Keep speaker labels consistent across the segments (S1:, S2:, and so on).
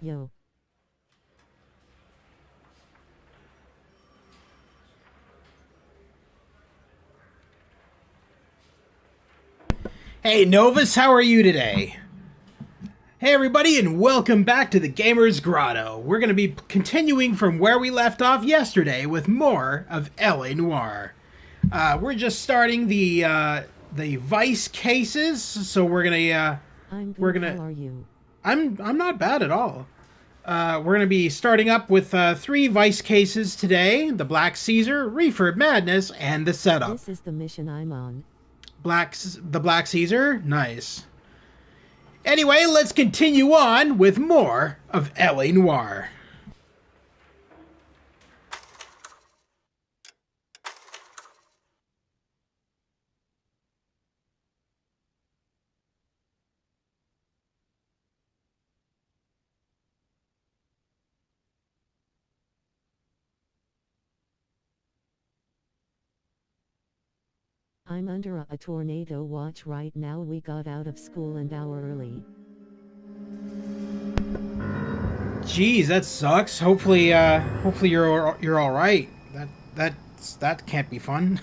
S1: Yo.
S2: Hey Novus, how are you today? Hey everybody, and welcome back to the Gamer's Grotto. We're going to be continuing from where we left off yesterday with more of LA Noire. We're just starting the Vice cases, so we're gonna
S1: I'm good.
S2: we're gonna.
S1: How are you?
S2: I'm not bad at all. We're gonna be starting up with 3 Vice cases today: the Black Caesar, Reefer Madness, and the Setup.
S1: This is the mission I'm on.
S2: The Black Caesar, nice. Anyway, let's continue on with more of L.A. Noire.
S1: I'm under a tornado watch right now. We got out of school an hour early.
S2: Jeez, that sucks. Hopefully you're all right. That can't be fun.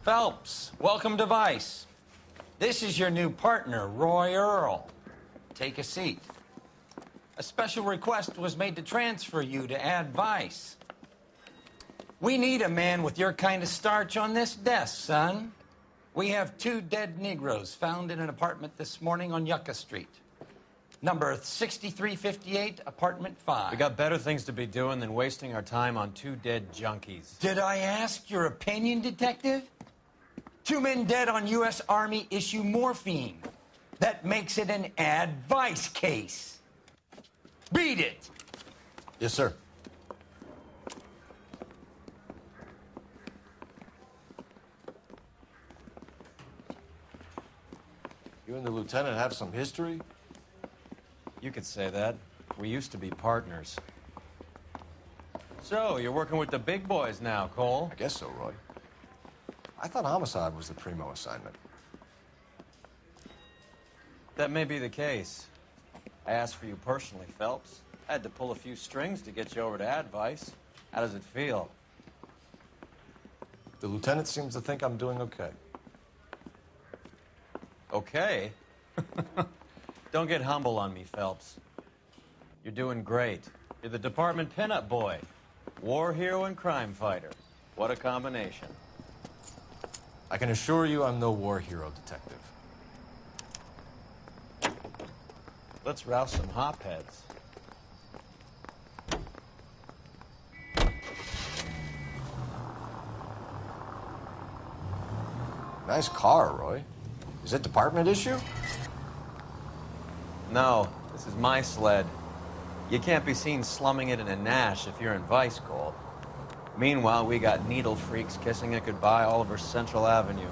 S3: Phelps, welcome to Vice. This is your new partner, Roy Earl. Take a seat. A special request was made to transfer you to add Vice. We need a man with your kind of starch on this desk, son. We have 2 dead Negroes found in an apartment this morning on Yucca Street. Number 6358, apartment 5.
S4: We got better things to be doing than wasting our time on 2 dead junkies.
S3: Did I ask your opinion, detective? 2 men dead on U.S. Army issue morphine. That makes it an advice case. Beat it.
S5: Yes, sir. You and the lieutenant have some history?
S4: You could say that. We used to be partners. So, you're working with the big boys now, Cole?
S5: I guess so, Roy. I thought homicide was the primo assignment.
S4: That may be the case. I asked for you personally, Phelps. I had to pull a few strings to get you over to Advice. How does it feel?
S5: The lieutenant seems to think I'm doing okay.
S4: Okay? Don't get humble on me, Phelps. You're doing great. You're the department pinup boy. War hero and crime fighter. What a combination.
S5: I can assure you I'm no war hero, detective.
S4: Let's rouse some hopheads.
S5: Nice car, Roy. Is it department issue?
S4: No, this is my sled. You can't be seen slumming it in a Nash if you're in Vice, Cole. Meanwhile, we got needle freaks kissing it goodbye all over Central Avenue.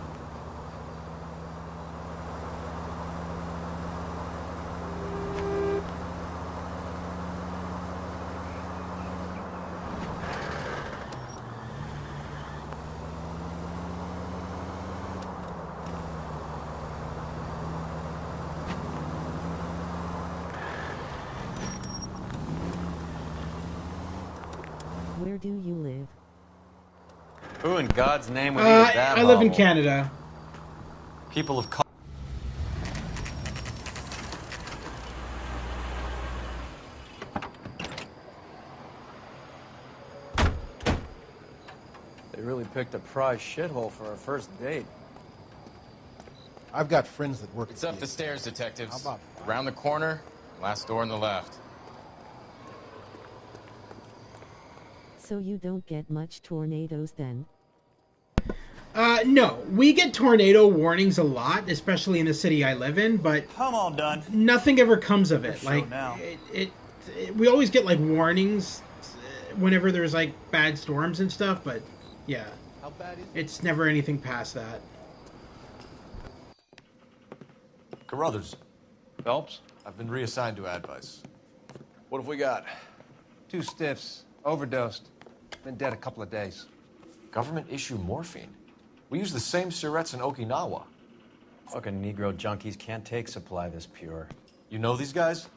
S1: Where do you live?
S4: Who in God's name would eat at that
S2: I live in
S4: hovel?
S2: Canada.
S4: People of color. They really picked a prize shithole for our first date.
S6: I've got friends that work.
S7: It's up the stairs, detectives.
S6: How about
S7: Around the corner, last door on the left.
S1: So you don't get much tornadoes then?
S2: No, we get tornado warnings a lot, especially in the city I live in, but
S8: I'm all done.
S2: nothing ever comes of it.
S8: For
S2: Like
S8: sure now.
S2: we always get like warnings whenever there's like bad storms and stuff, but yeah,
S6: How bad is it?
S2: it's never anything past that.
S5: Carruthers,
S4: Phelps?
S5: I've been reassigned to Advice.
S9: What have we got? 2 stiffs, overdosed, been dead a couple of days.
S5: Government issue morphine. We use the same syrettes in Okinawa.
S4: Fucking Negro junkies can't take supply this pure.
S5: You know these guys?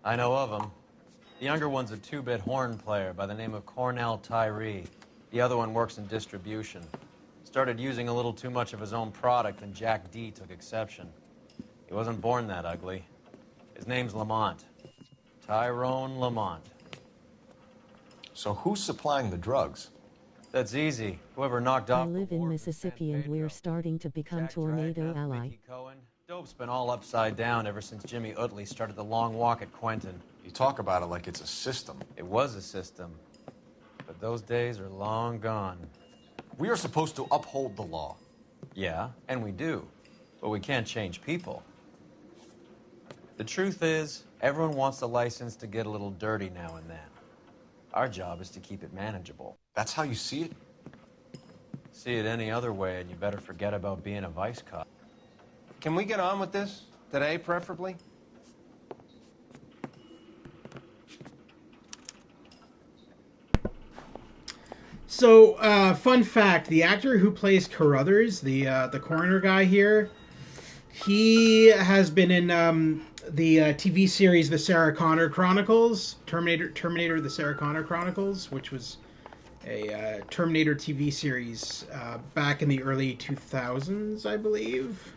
S4: I know of them. The younger one's a two-bit horn player by the name of Cornell Tyree. The other one works in distribution. Started using a little too much of his own product, and Jack D took exception. He wasn't born that ugly. His name's Lamont. Tyrone Lamont.
S5: So who's supplying the drugs?
S4: That's easy. Whoever knocked off
S1: I live
S4: the
S1: in
S4: war for
S1: Mississippi
S4: San
S1: and we're
S4: Pedro.
S1: starting to become
S4: Jack
S1: tornado
S4: Dragna,
S1: ally.
S4: Mickey Cohen. Dope's been all upside down ever since Jimmy Utley started the long walk at Quentin.
S5: You talk about it like it's a system.
S4: It was a system, but those days are long gone.
S5: We are supposed to uphold the law.
S4: Yeah, and we do, but we can't change people. The truth is, everyone wants the license to get a little dirty now and then. Our job is to keep it manageable.
S5: That's how you see it?
S4: See it any other way, and you better forget about being a vice cop.
S9: Can we get on with this? Today, preferably?
S2: So, fun fact: the actor who plays Carruthers, the coroner guy here, he has been in the TV series The Sarah Connor Chronicles, Terminator: The Sarah Connor Chronicles, which was a Terminator TV series back in the early 2000s, I believe.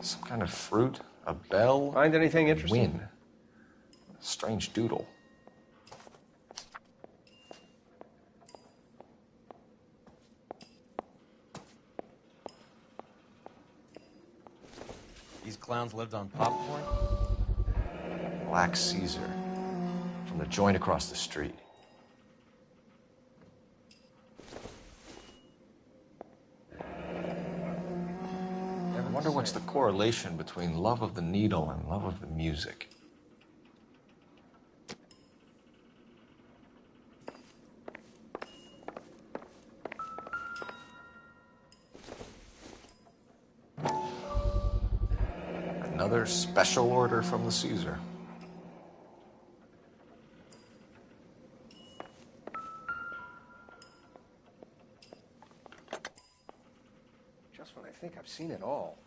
S5: Some kind of fruit, a bell.
S9: Find anything interesting?
S5: Win. A strange doodle.
S4: These clowns lived on popcorn?
S5: Black Caesar. From the joint across the street. I wonder what's the correlation between love of the needle and love of the music. Another special order from the Caesar.
S9: Just when I think I've seen it all.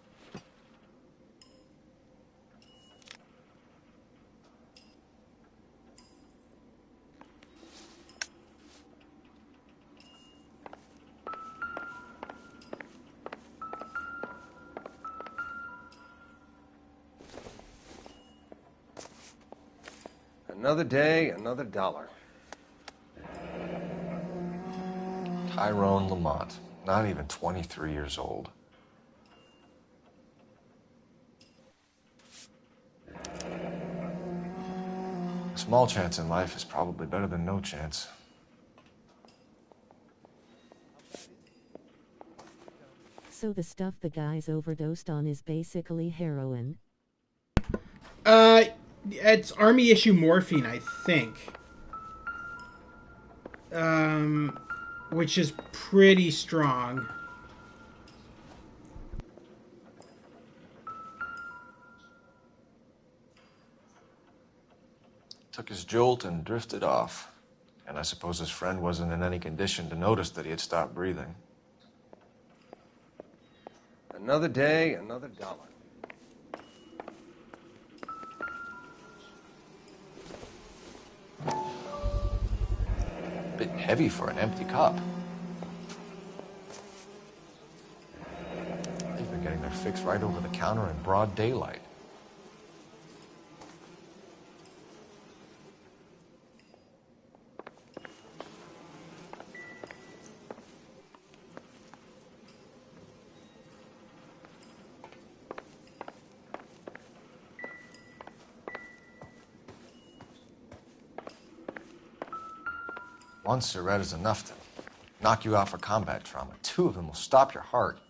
S9: Another day, another dollar.
S5: Tyrone Lamont, not even 23 years old. A small chance in life is probably better than no chance.
S1: So the stuff the guys overdosed on is basically heroin?
S2: It's Army issue morphine, I think. Which is pretty strong.
S5: Took his jolt and drifted off. And I suppose his friend wasn't in any condition to notice that he had stopped breathing.
S9: Another day, another dollar.
S5: Bit heavy for an empty cup. They've been getting their fix right over the counter in broad daylight. One cigarette is enough to knock you out for combat trauma. Two of them will stop your heart.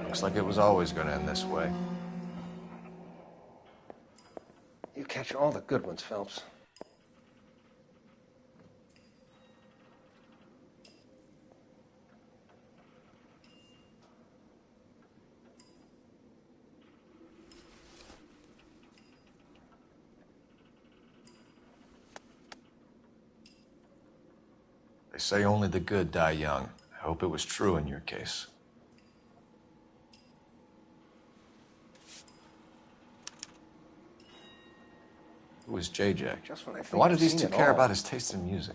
S5: Looks like it was always going to end this way.
S9: You catch all the good ones, Phelps.
S5: They say only the good die young. I hope it was true in your case. Who is JJ?
S9: Just when I think
S5: And why do
S9: I've
S5: these
S9: seen
S5: two
S9: it
S5: care
S9: all.
S5: about his taste in music?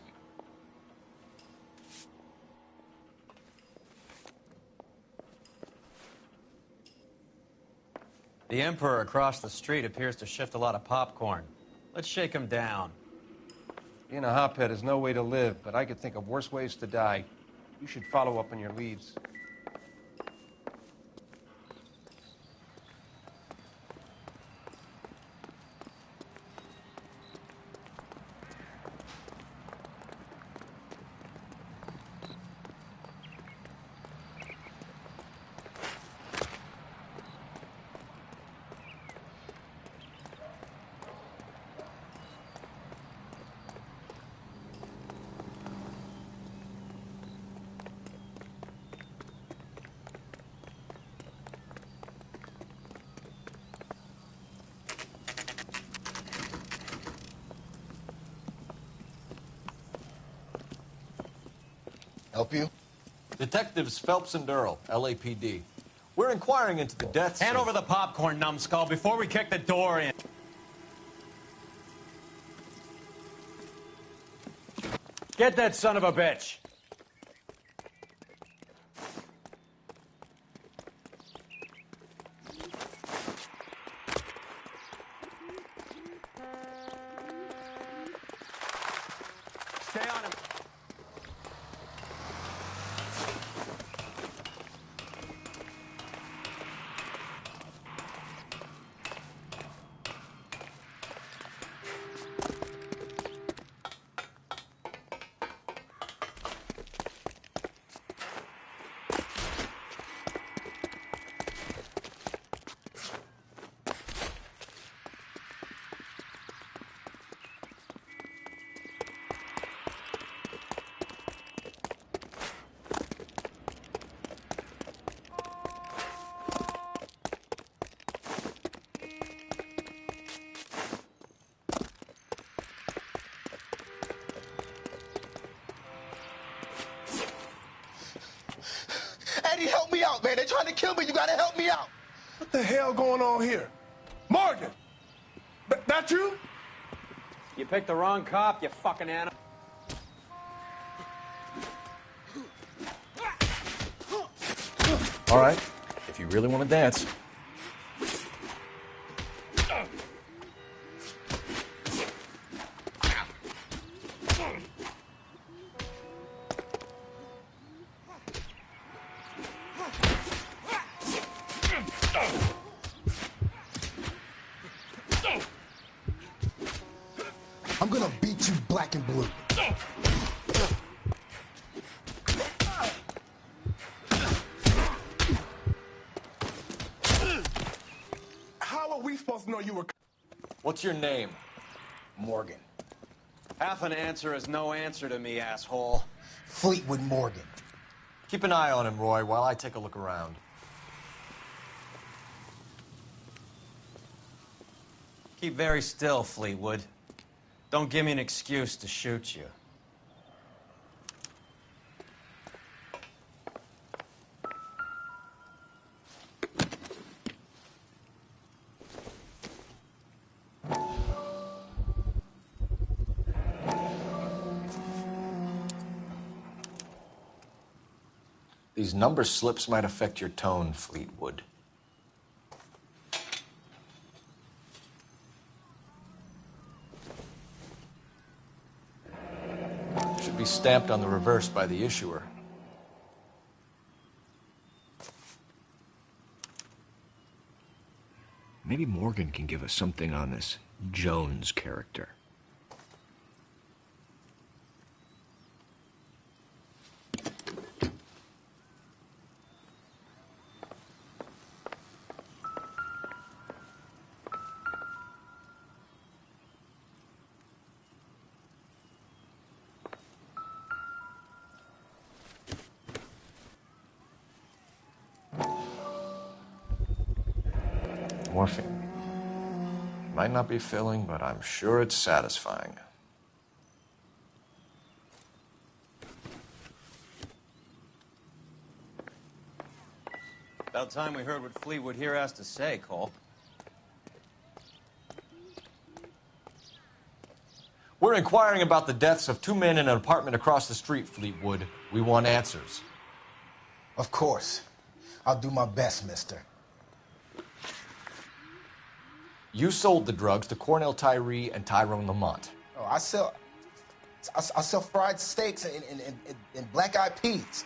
S4: The Emperor across the street appears to shift a lot of popcorn. Let's shake him down.
S9: Being a hophead is no way to live, but I could think of worse ways to die. You should follow up on your leads.
S6: Help you?
S5: Detectives Phelps and Earl, LAPD. We're inquiring into the deaths
S4: Hand
S5: of...
S4: over the popcorn, numbskull, before we kick the door in. Get that son of a bitch. Stay on him.
S8: Eddie, help me out, man. They're trying to kill me. You gotta help me out. What the hell going on here? Morgan! That you?
S4: You picked the wrong cop, you fucking animal.
S5: All right, if you really want to dance.
S8: I'm gonna beat you black and blue. How are we supposed to know you were...
S5: What's your name?
S8: Morgan.
S4: Half an answer is no answer to me, asshole.
S8: Fleetwood Morgan.
S5: Keep an eye on him, Roy, while I take a look around.
S4: Keep very still, Fleetwood. Don't give me an excuse to shoot you.
S5: These number slips might affect your tone, Fleetwood. Should be stamped on the reverse by the issuer.
S10: Maybe Morgan can give us something on this Jones character.
S5: Morphine. Might not be filling, but I'm sure it's satisfying.
S4: About time we heard what Fleetwood here has to say, Cole.
S5: We're inquiring about the deaths of 2 men in an apartment across the street, Fleetwood. We want answers.
S6: Of course. I'll do my best, mister.
S5: You sold the drugs to Cornell Tyree and Tyrone Lamont.
S6: Oh, I sell fried steaks and black-eyed peas.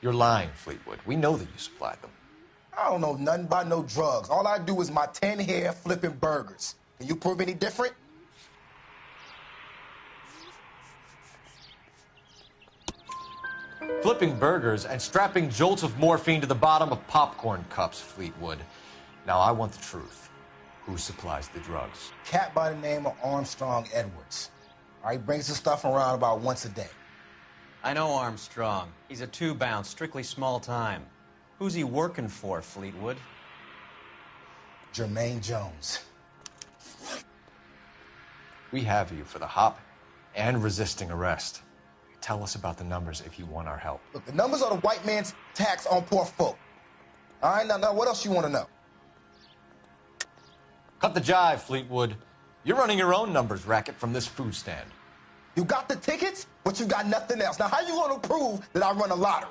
S5: You're lying, Fleetwood. We know that you supplied them.
S6: I don't know nothing about no drugs. All I do is my 10 hair flipping burgers. Can you prove any different?
S5: Flipping burgers and strapping jolts of morphine to the bottom of popcorn cups, Fleetwood. Now, I want the truth. Who supplies the drugs?
S6: Cat by the name of Armstrong Edwards. All right, he brings the stuff around about once a day.
S4: I know Armstrong. He's a 2-bounce, strictly small time. Who's he working for, Fleetwood?
S6: Jermaine Jones.
S5: We have you for the hop and resisting arrest. Tell us about the numbers if you want our help.
S6: Look, the numbers are the white man's tax on poor folk. All right, now what else you want to know?
S5: Cut the jive, Fleetwood. You're running your own numbers racket from this food stand.
S6: You got the tickets, but you got nothing else. Now, how you going to prove that I run a lottery?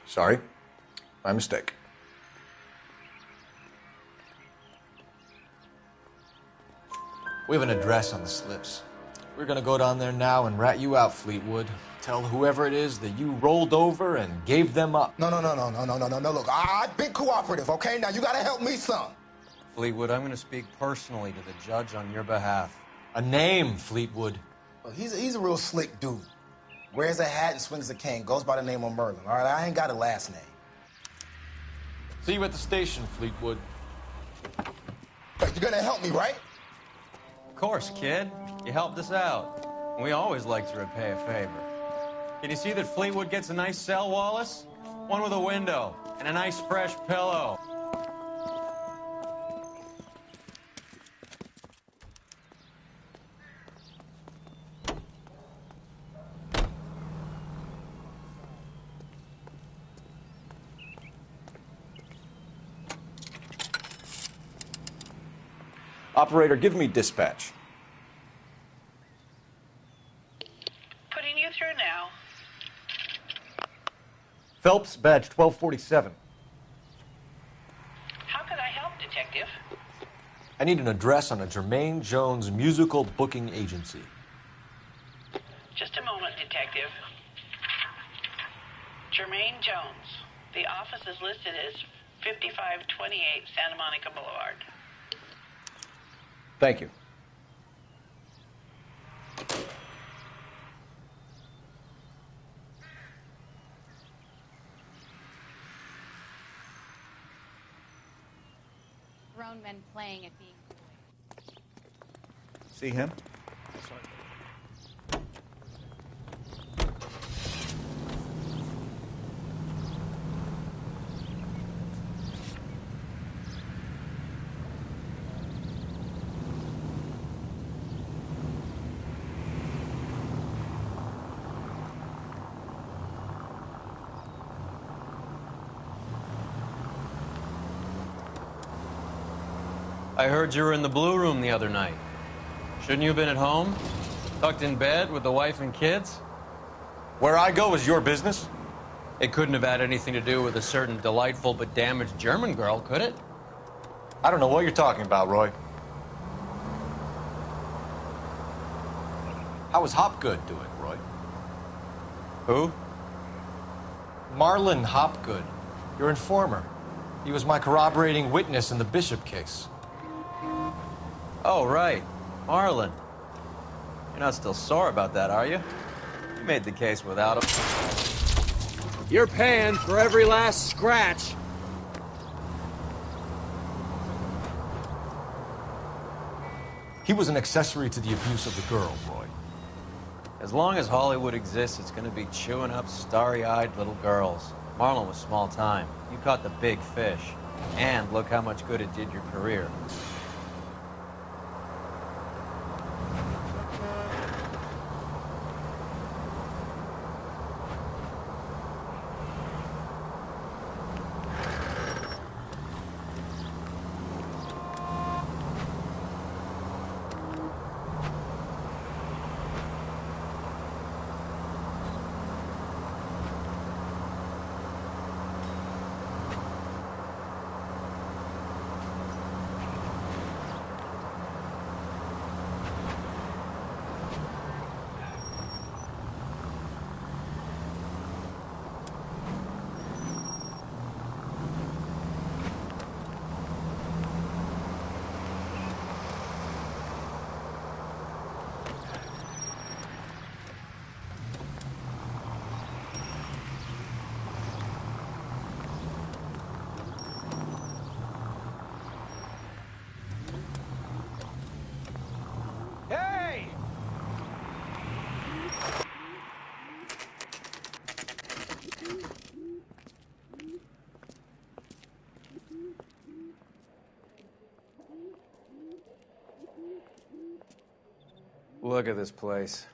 S5: Sorry, my mistake. We have an address on the slips. We're gonna go down there now and rat you out, Fleetwood. Tell whoever it is that you rolled over and gave them up.
S6: No. Look, I've been cooperative, okay? Now, you got to help me some.
S4: Fleetwood, I'm going to speak personally to the judge on your behalf.
S5: A name, Fleetwood.
S6: Look, he's a real slick dude. Wears a hat and swings a cane. Goes by the name of Merlin, all right? I ain't got a last name.
S5: See you at the station, Fleetwood.
S6: But you're going to help me, right?
S4: Of course, kid. You helped us out. We always like to repay a favor. Can you see that Fleetwood gets a nice cell, Wallace? One with a window and a nice fresh pillow.
S5: Operator, give me dispatch.
S11: Putting you through now.
S5: Phelps, badge 1247.
S11: How can I help, Detective?
S5: I need an address on a Jermaine Jones musical booking agency.
S11: Just a moment, Detective. Jermaine Jones. The office is listed as 5528 Santa Monica Boulevard.
S5: Thank you.
S12: Grown men playing at being boys.
S13: See him?
S4: I heard you were in the Blue Room the other night. Shouldn't you have been at home? Tucked in bed with the wife and kids?
S5: Where I go is your business?
S4: It couldn't have had anything to do with a certain delightful but damaged German girl, could it?
S5: I don't know what you're talking about, Roy. How is Hopgood doing, Roy?
S4: Who?
S5: Marlon Hopgood, your informer. He was my corroborating witness in the Bishop case.
S4: Oh, right. Marlon. You're not still sore about that, are you? You made the case without him.
S14: You're paying for every last scratch.
S5: He was an accessory to the abuse of the girl, Roy.
S4: As long as Hollywood exists, it's going to be chewing up starry-eyed little girls. Marlon was small time. You caught the big fish. And look how much good it did your career.
S14: Look at this place.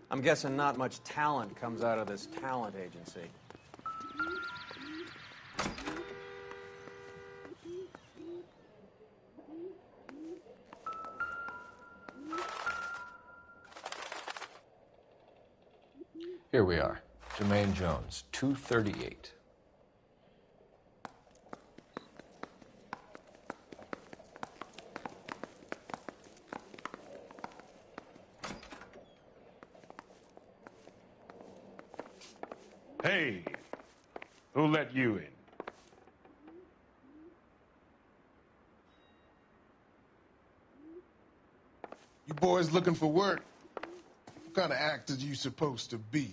S14: I'm guessing not much talent comes out of this talent agency.
S5: Here we are. Jermaine Jones, 238.
S15: Hey, who let you in?
S8: You boys looking for work? What kind of actor you supposed to be?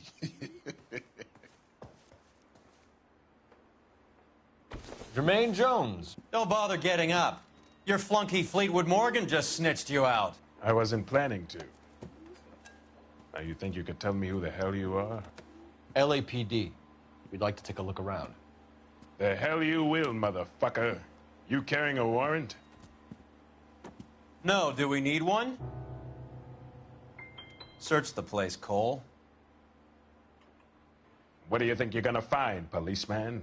S4: Jermaine Jones. Don't bother getting up. Your flunky Fleetwood Morgan just snitched you out.
S15: I wasn't planning to. Now you think you could tell me who the hell you are?
S5: LAPD. We'd like to take a look around.
S15: The hell you will, motherfucker. You carrying a warrant?
S4: No, do we need one? Search the place, Cole.
S15: What do you think you're gonna find, policeman?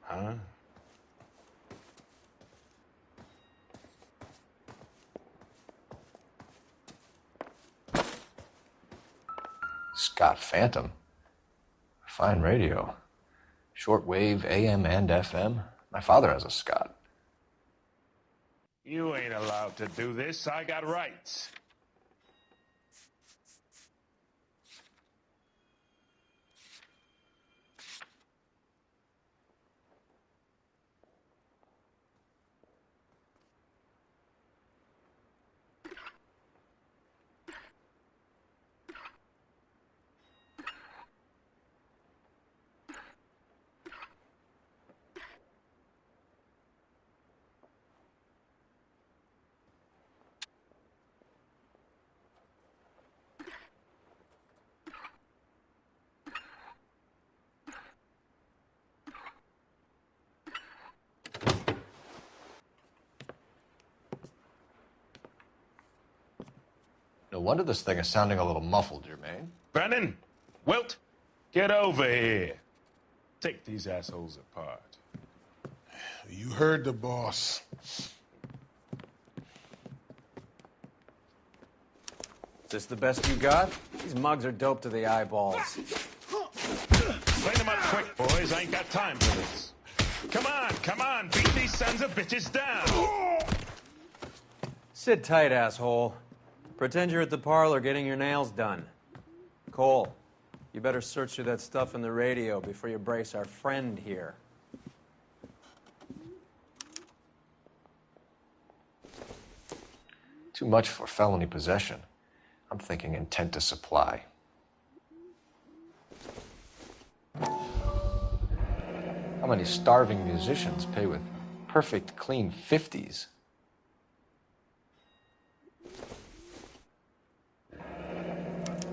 S15: Huh?
S5: Scott Phantom. Fine radio. Shortwave, AM and FM. My father has a Scott.
S15: You ain't allowed to do this. I got rights.
S5: No wonder this thing is sounding a little muffled, Jermaine.
S15: Brennan, Wilt, get over here. Take these assholes apart.
S8: You heard the boss.
S14: Is this the best you got? These mugs are dope to the eyeballs.
S15: Clean them up quick, boys. I ain't got time for this. Come on, beat these sons of bitches down.
S14: Sit tight, asshole. Pretend you're at the parlor getting your nails done. Cole, you better search through that stuff in the radio before you brace our friend here.
S5: Too much for felony possession. I'm thinking intent to supply. How many starving musicians pay with perfect, clean 50s?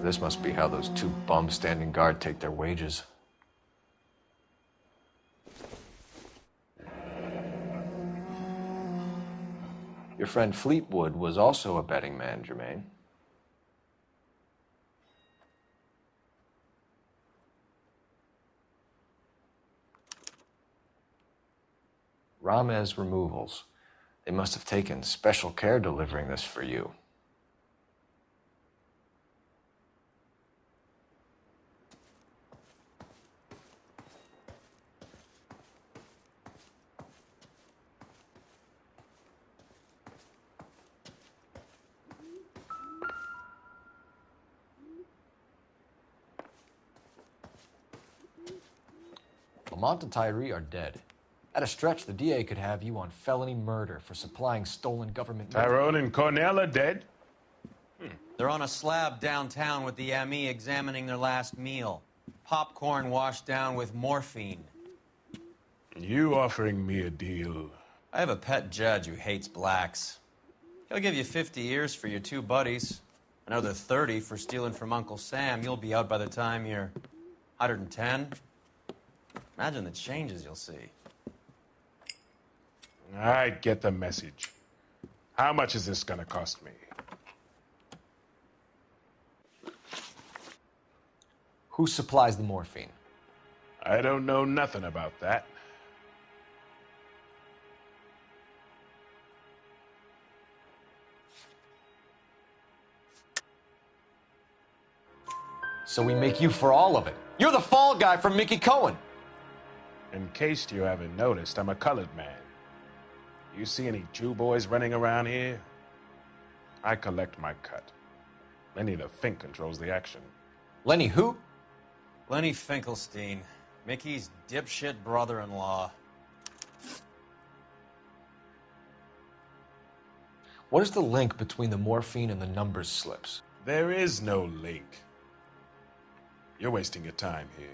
S5: This must be how those two bums standing guard take their wages. Your friend Fleetwood was also a betting man, Jermaine. Ramez Removals. They must have taken special care delivering this for you. Lamont and Tyree are dead. At a stretch, the DA could have you on felony murder for supplying stolen government...
S15: Tyrone and Cornell are dead?
S4: They're on a slab downtown with the ME examining their last meal. Popcorn washed down with morphine.
S15: You offering me a deal?
S4: I have a pet judge who hates blacks. He'll give you 50 years for your two buddies. Another 30 for stealing from Uncle Sam. You'll be out by the time you're 110. Imagine the changes you'll see.
S15: I get the message. How much is this gonna cost me?
S5: Who supplies the morphine?
S15: I don't know nothing about that.
S5: So we make you for all of it. You're the fall guy from Mickey Cohen.
S15: In case you haven't noticed, I'm a colored man. You see any Jew boys running around here? I collect my cut. Lenny the Fink controls the action.
S5: Lenny who?
S14: Lenny Finkelstein, Mickey's dipshit brother-in-law.
S5: What is the link between the morphine and the numbers slips?
S15: There is no link. You're wasting your time here.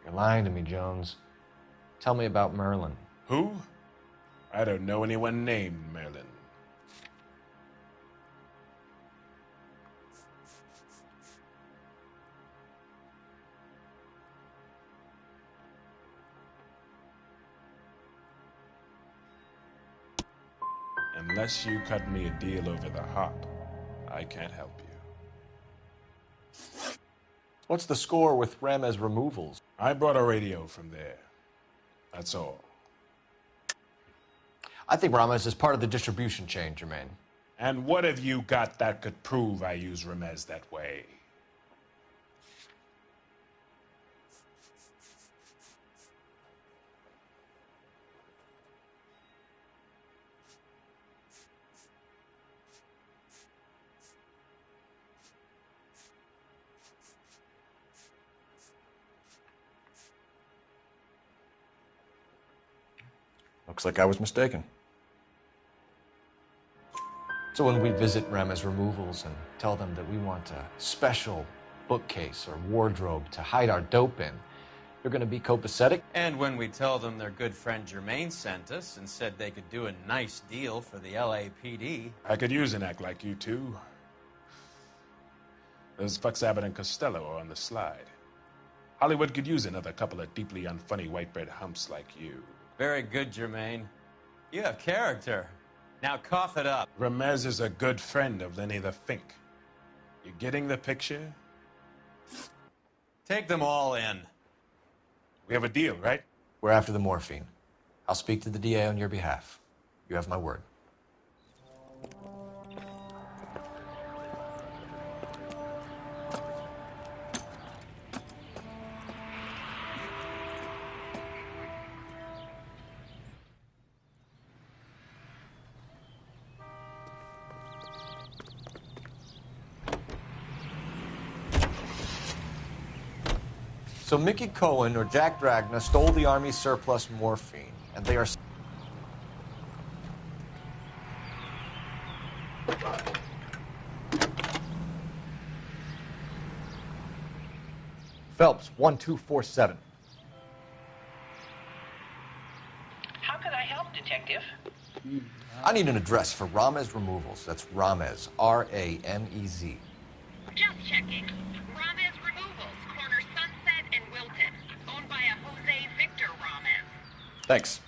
S5: You're lying to me, Jones. Tell me about Merlin.
S15: Who? I don't know anyone named Merlin. Unless you cut me a deal over the hop, I can't help you.
S5: What's the score with Ramez removals?
S15: I brought a radio from there. That's all.
S5: I think Ramez is part of the distribution chain, Jermaine.
S15: And what have you got that could prove I use Ramez that way?
S5: Looks like I was mistaken. So when we visit Ramez Removals and tell them that we want a special bookcase or wardrobe to hide our dope in, they're going to be copacetic?
S14: And when we tell them their good friend Jermaine sent us and said they could do a nice deal for the LAPD.
S15: I could use an act like you two. Those fucks Abbott and Costello are on the slide. Hollywood could use another couple of deeply unfunny white bread humps like you.
S14: Very good, Jermaine. You have character. Now cough it up.
S15: Ramez is a good friend of Lenny the Fink. You getting the picture?
S14: Take them all in.
S15: We have a deal, right?
S5: We're after the morphine. I'll speak to the DA on your behalf. You have my word. So Mickey Cohen or Jack Dragna stole the Army's surplus morphine, and they are... Phelps, 1247.
S11: How can I help, Detective?
S5: I need an address for Ramez Removals. That's Ramez, R-A-M-E-Z.
S11: Just checking. Ramez Removals, corner Sunset and Wilton. Owned by a Jose Victor Ramez.
S5: Thanks.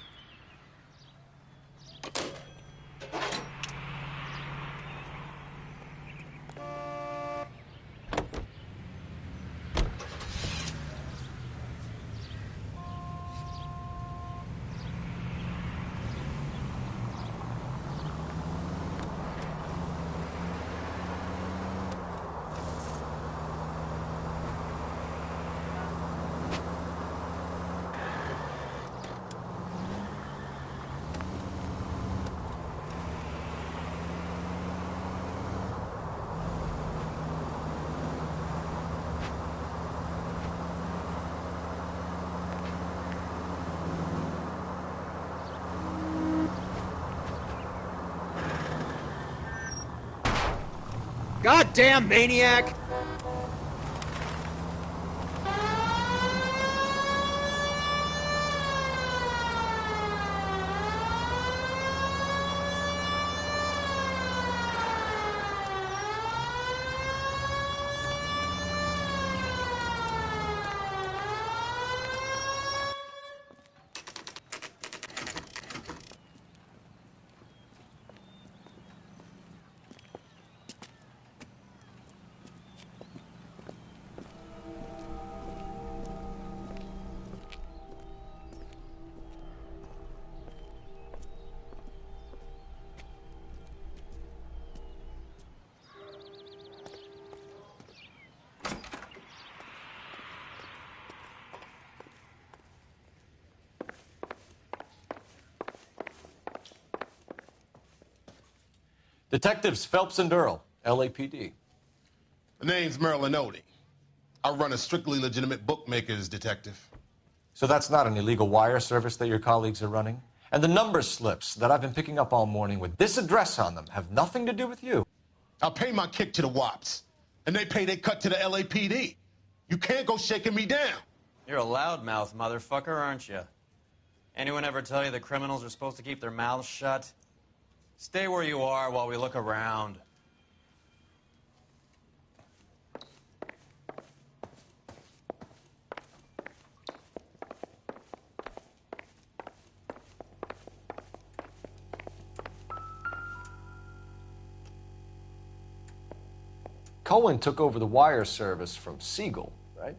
S16: Goddamn maniac!
S5: Detectives Phelps and Earl, LAPD.
S8: The name's Merlin Odie. I run a strictly legitimate bookmaker's detective.
S5: So that's not an illegal wire service that your colleagues are running? And the number slips that I've been picking up all morning with this address on them have nothing to do with you?
S8: I pay my kick to the WAPs, and they pay their cut to the LAPD. You can't go shaking me down.
S14: You're a loudmouth motherfucker, aren't you? Anyone ever tell you that criminals are supposed to keep their mouths shut? Stay where you are while we look around.
S5: Cohen took over the wire service from Siegel, right?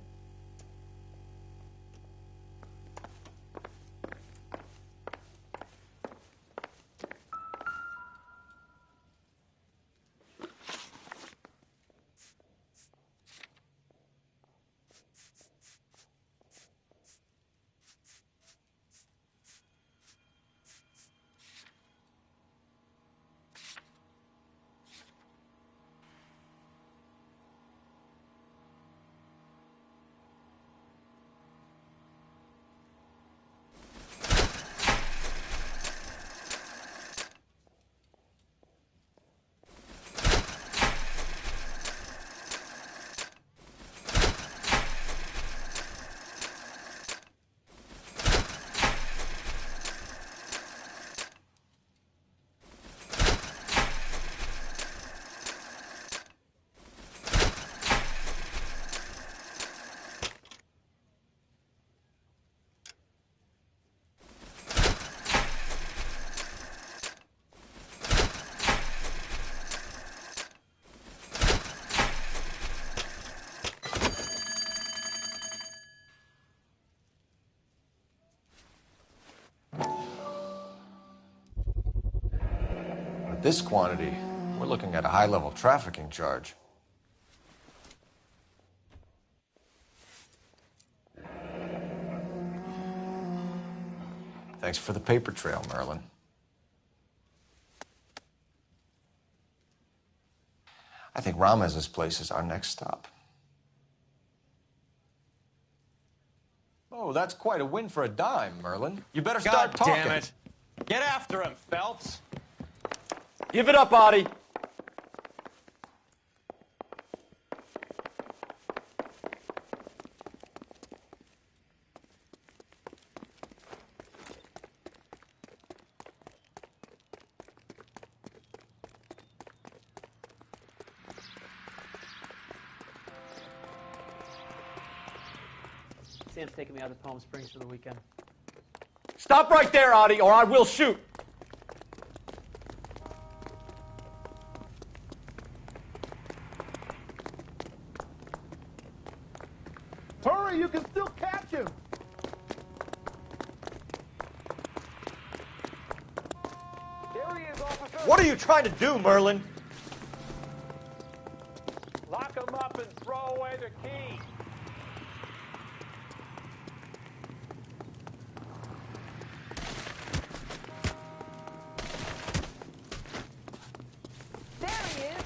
S5: This quantity, we're looking at a high-level trafficking charge. Thanks for the paper trail, Merlin. I think Ramez's place is our next stop. Oh, that's quite a win for a dime, Merlin. You better start talking.
S14: God damn it. Get after him, Phelps.
S5: Give it up, Audie.
S16: Sam's taking me out to Palm Springs for the weekend.
S5: Stop right there, Audie, or I will shoot.
S8: Hurry, you can still catch him.
S17: There he is, officer.
S5: What are you trying to do, Merlin?
S17: Lock him up and throw away the key.
S11: There he is.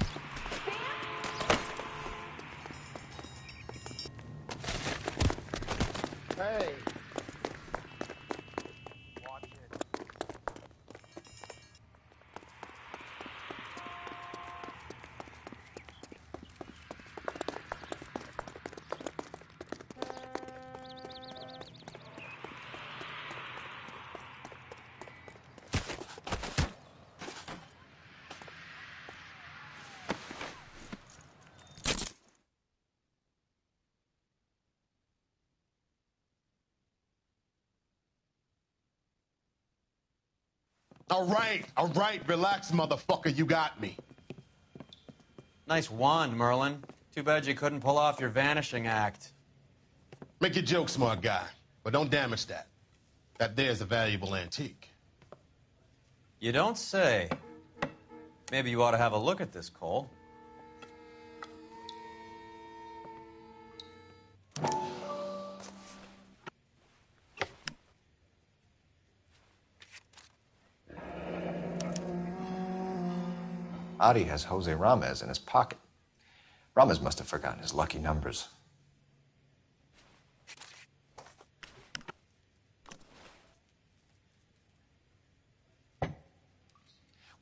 S8: Hey.
S17: Watch it.
S8: All right, relax, motherfucker, you got me.
S14: Nice wand, Merlin. Too bad you couldn't pull off your vanishing act.
S8: Make your joke, smart guy, but don't damage that. That there's a valuable antique.
S14: You don't say. Maybe you ought to have a look at this, Cole.
S5: Adi has Jose Ramez in his pocket. Ramez must have forgotten his lucky numbers.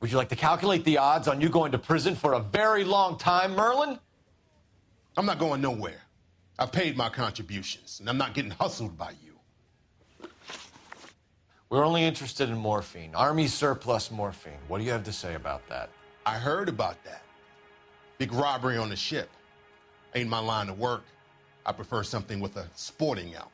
S5: Would you like to calculate the odds on you going to prison for a very long time, Merlin?
S8: I'm not going nowhere. I've paid my contributions, and I'm not getting hustled by you.
S5: We're only interested in morphine. Army surplus morphine. What do you have to say about that?
S8: I heard about that. Big robbery on the ship. Ain't my line of work. I prefer something with a sporting outcome.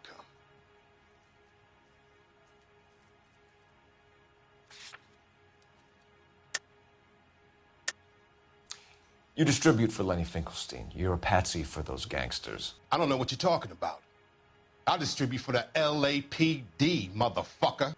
S5: You distribute for Lenny Finkelstein. You're a patsy for those gangsters.
S8: I don't know what you're talking about. I distribute for the LAPD, motherfucker.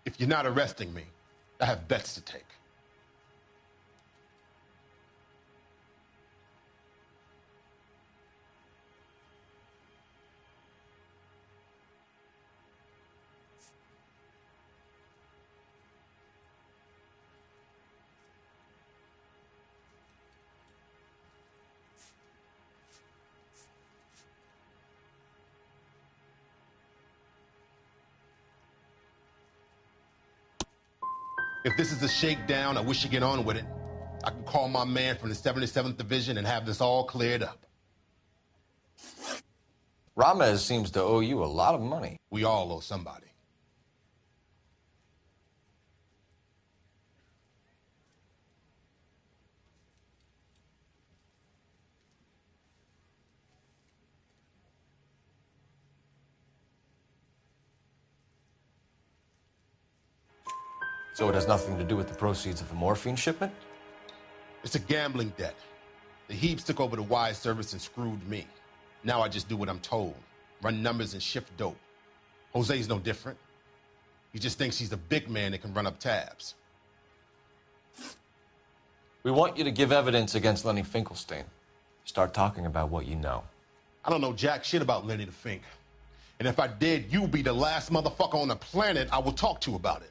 S8: If you're not arresting me, I have bets to take. If this is a shakedown, I wish you get on with it. I can call my man from the 77th Division and have this all cleared up.
S5: Ramez seems to owe you a lot of money.
S8: We all owe somebody.
S5: So it has nothing to do with the proceeds of the morphine shipment?
S8: It's a gambling debt. The Heaps took over the wire service and screwed me. Now I just do what I'm told. Run numbers and shift dope. Jose's no different. He just thinks he's a big man that can run up tabs.
S5: We want you to give evidence against Lenny Finkelstein. Start talking about what you know.
S8: I don't know jack shit about Lenny the Fink. And if I did, you'd be the last motherfucker on the planet I will talk to about it.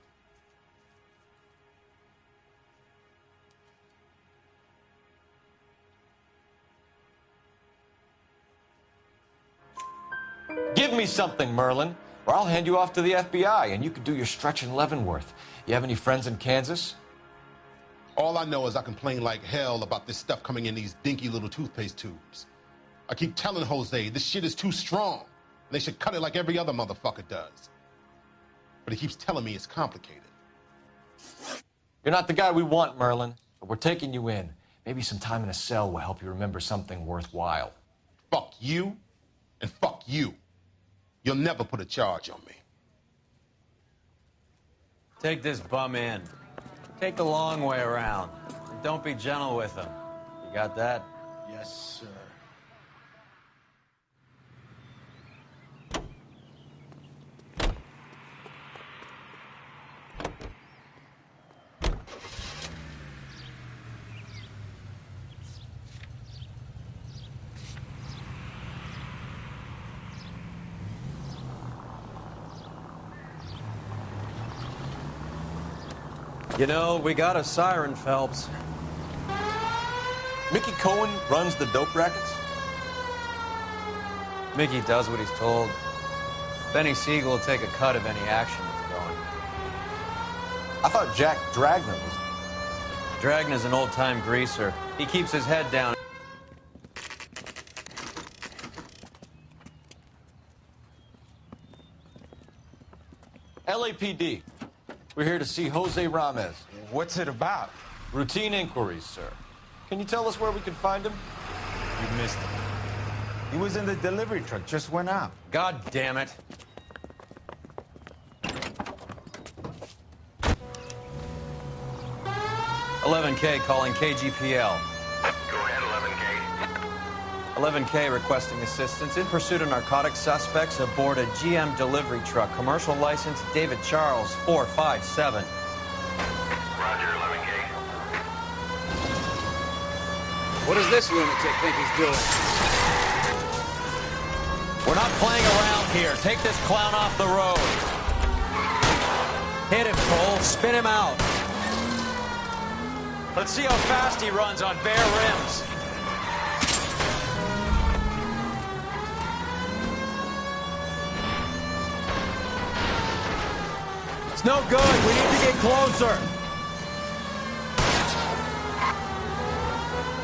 S5: Give me something, Merlin, or I'll hand you off to the FBI, and you can do your stretch in Leavenworth. You have any friends in Kansas?
S8: All I know is I complain like hell about this stuff coming in these dinky little toothpaste tubes. I keep telling Jose this shit is too strong, and they should cut it like every other motherfucker does. But he keeps telling me it's complicated.
S5: You're not the guy we want, Merlin, but we're taking you in. Maybe some time in a cell will help you remember something worthwhile.
S8: Fuck you, and fuck you. You'll never put a charge on me.
S14: Take this bum in. Take the long way around. And don't be gentle with him. You got that?
S8: Yes, sir.
S14: You know, we got a siren, Phelps.
S5: Mickey Cohen runs the dope rackets?
S14: Mickey does what he's told. Benny Siegel will take a cut of any action that's going.
S5: I thought Jack Dragna was...
S14: Dragna's an old-time greaser. He keeps his head down.
S5: LAPD. We're here to see Jose Ramez.
S7: What's it about?
S5: Routine inquiries, sir.
S4: Can you tell us where we can find him?
S18: You missed him. He was in the delivery truck, just went out.
S14: God damn it. "11K calling KGPL.
S17: Go ahead, 11K.
S14: 11K requesting assistance in pursuit of narcotic suspects aboard a GM delivery truck. Commercial license David Charles 457.
S17: Roger, 11K.
S19: What does this lunatic think he's doing?
S14: We're not playing around here. Take this clown off the road. Hit him, Cole. Spin him out. Let's see how fast he runs on bare rims. It's no good. We need to get closer.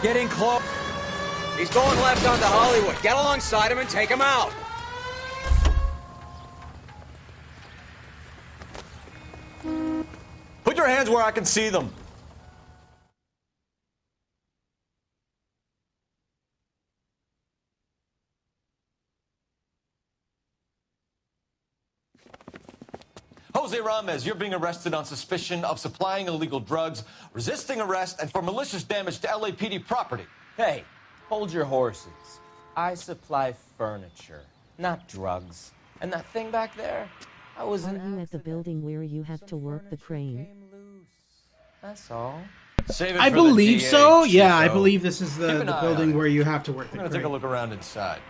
S14: Getting close.
S19: He's going left onto Hollywood. Get alongside him and take him out.
S14: Put your hands where I can see them.
S5: Jose Ramos, you're being arrested on suspicion of supplying illegal drugs, resisting arrest, and for malicious damage to LAPD property.
S20: Hey, hold your horses. I supply furniture, not drugs. And that thing back there, I was
S1: Are you at the building where you have to work the crane?
S20: That's all.
S14: Save it
S2: I
S14: for the
S2: believe
S14: DA,
S2: so.
S14: Chico.
S2: Yeah, I believe this is
S5: Keep
S2: the
S5: an eye
S2: building
S5: on it.
S2: where you have to work the
S5: I'm going to take a
S2: crane.
S5: look around inside.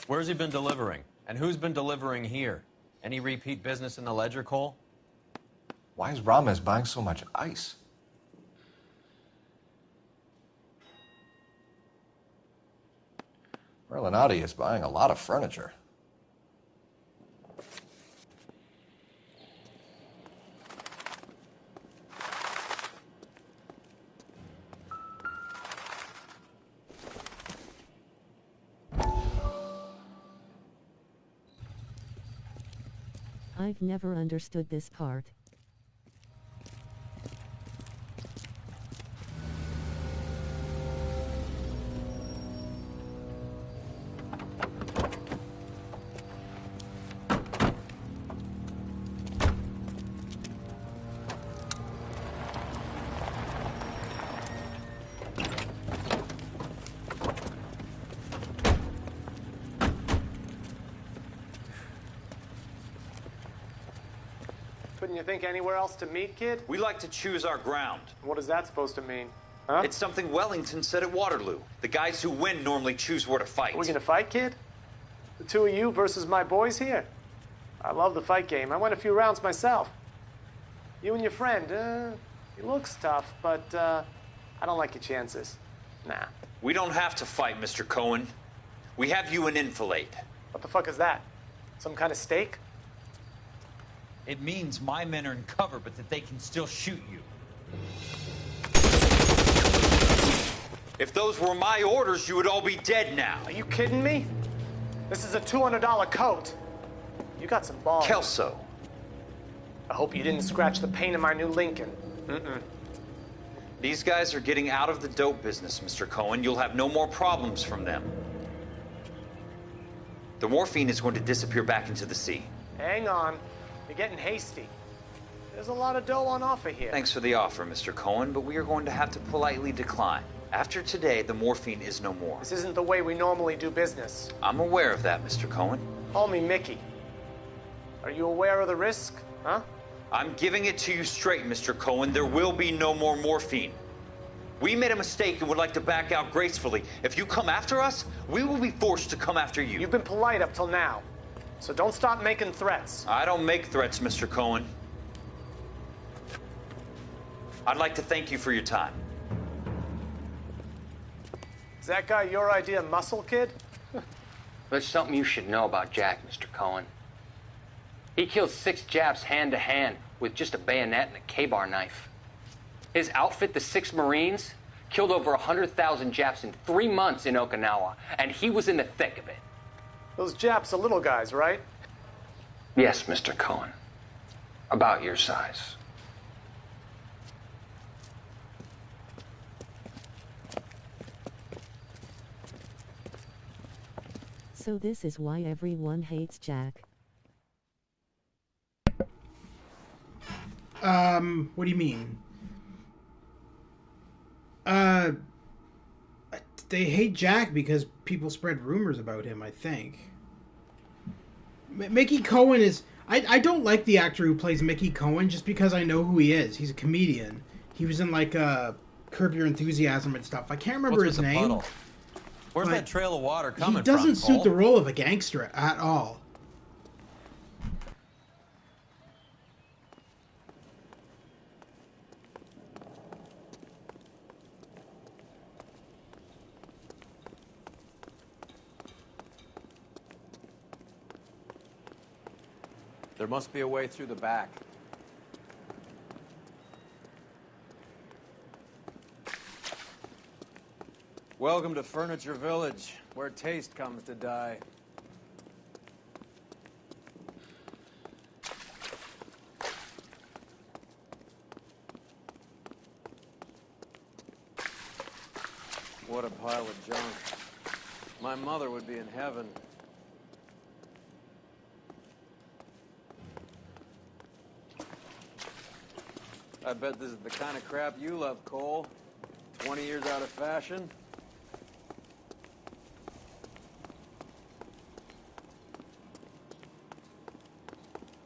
S14: Where's he been delivering? And who's been delivering here? Any repeat business in the ledger, Cole?
S5: Why is Ramos buying so much ice? Merlinotti is buying a lot of furniture.
S1: I've never understood this part.
S21: Couldn't you think anywhere else to meet, kid?
S3: We like to choose our ground.
S21: What is that supposed to mean? Huh?
S3: It's something Wellington said at Waterloo. The guys who win normally choose where to fight.
S21: Are we gonna fight, kid? The two of you versus my boys here? I love the fight game. I went a few rounds myself. You and your friend, he looks tough, but I don't like your chances. Nah.
S3: We don't have to fight, Mr. Cohen. We have you in enfilade.
S21: What the fuck is that? Some kind of steak?
S3: It means my men are in cover, but that they can still shoot you. If those were my orders, you would all be dead now.
S21: Are you kidding me? This is a $200 coat. You got some balls.
S3: Kelso.
S21: I hope you didn't scratch the paint of my new Lincoln. Mm-mm.
S3: These guys are getting out of the dope business, Mr. Cohen. You'll have no more problems from them. The morphine is going to disappear back into the sea.
S21: Hang on. You're getting hasty. There's a lot of dough on offer here.
S3: Thanks for the offer, Mr. Cohen, but we are going to have to politely decline. After today, the morphine is no more.
S21: This isn't the way we normally do business.
S3: I'm aware of that, Mr. Cohen.
S21: Call me Mickey. Are you aware of the risk, huh?
S3: I'm giving it to you straight, Mr. Cohen. There will be no more morphine. We made a mistake and would like to back out gracefully. If you come after us, we will be forced to come after you.
S21: You've been polite up till now, so don't stop making threats.
S3: I don't make threats, Mr. Cohen. I'd like to thank you for your time.
S21: Is that guy your idea of muscle, kid?
S22: There's something you should know about Jack, Mr. Cohen. He killed 6 Japs hand to hand with just a bayonet and a K-bar knife. His outfit, the 6 Marines, killed over 100,000 Japs in 3 months in Okinawa, and he was in the thick of it.
S21: Those Japs are little guys, right?
S22: Yes, Mr. Cohen. About your size.
S1: So this is why everyone hates Jack.
S2: What do you mean? They hate Jack because people spread rumors about him, I think. Mickey Cohen is... I don't like the actor who plays Mickey Cohen just because I know who he is. He's a comedian. He was in, like, Curb Your Enthusiasm and stuff. I can't remember his name.
S4: Puddle? Where's that trail of water coming from,
S2: He doesn't suit the role of a gangster at all.
S14: There must be a way through the back. Welcome to Furniture Village, where taste comes to die. What a pile of junk. My mother would be in heaven. I bet this is the kind of crap you love, Cole. 20 years out of fashion.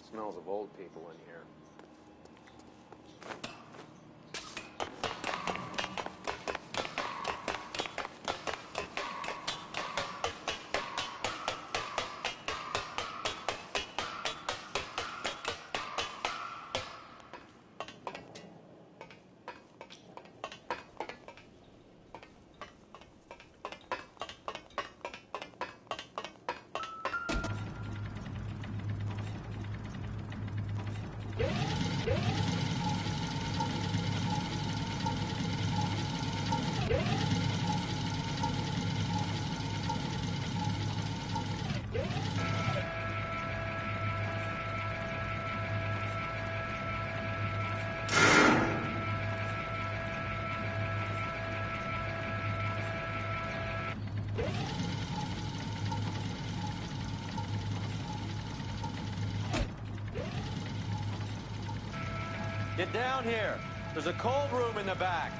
S14: Smells of old people in here. Get down here. There's a cold room in the back.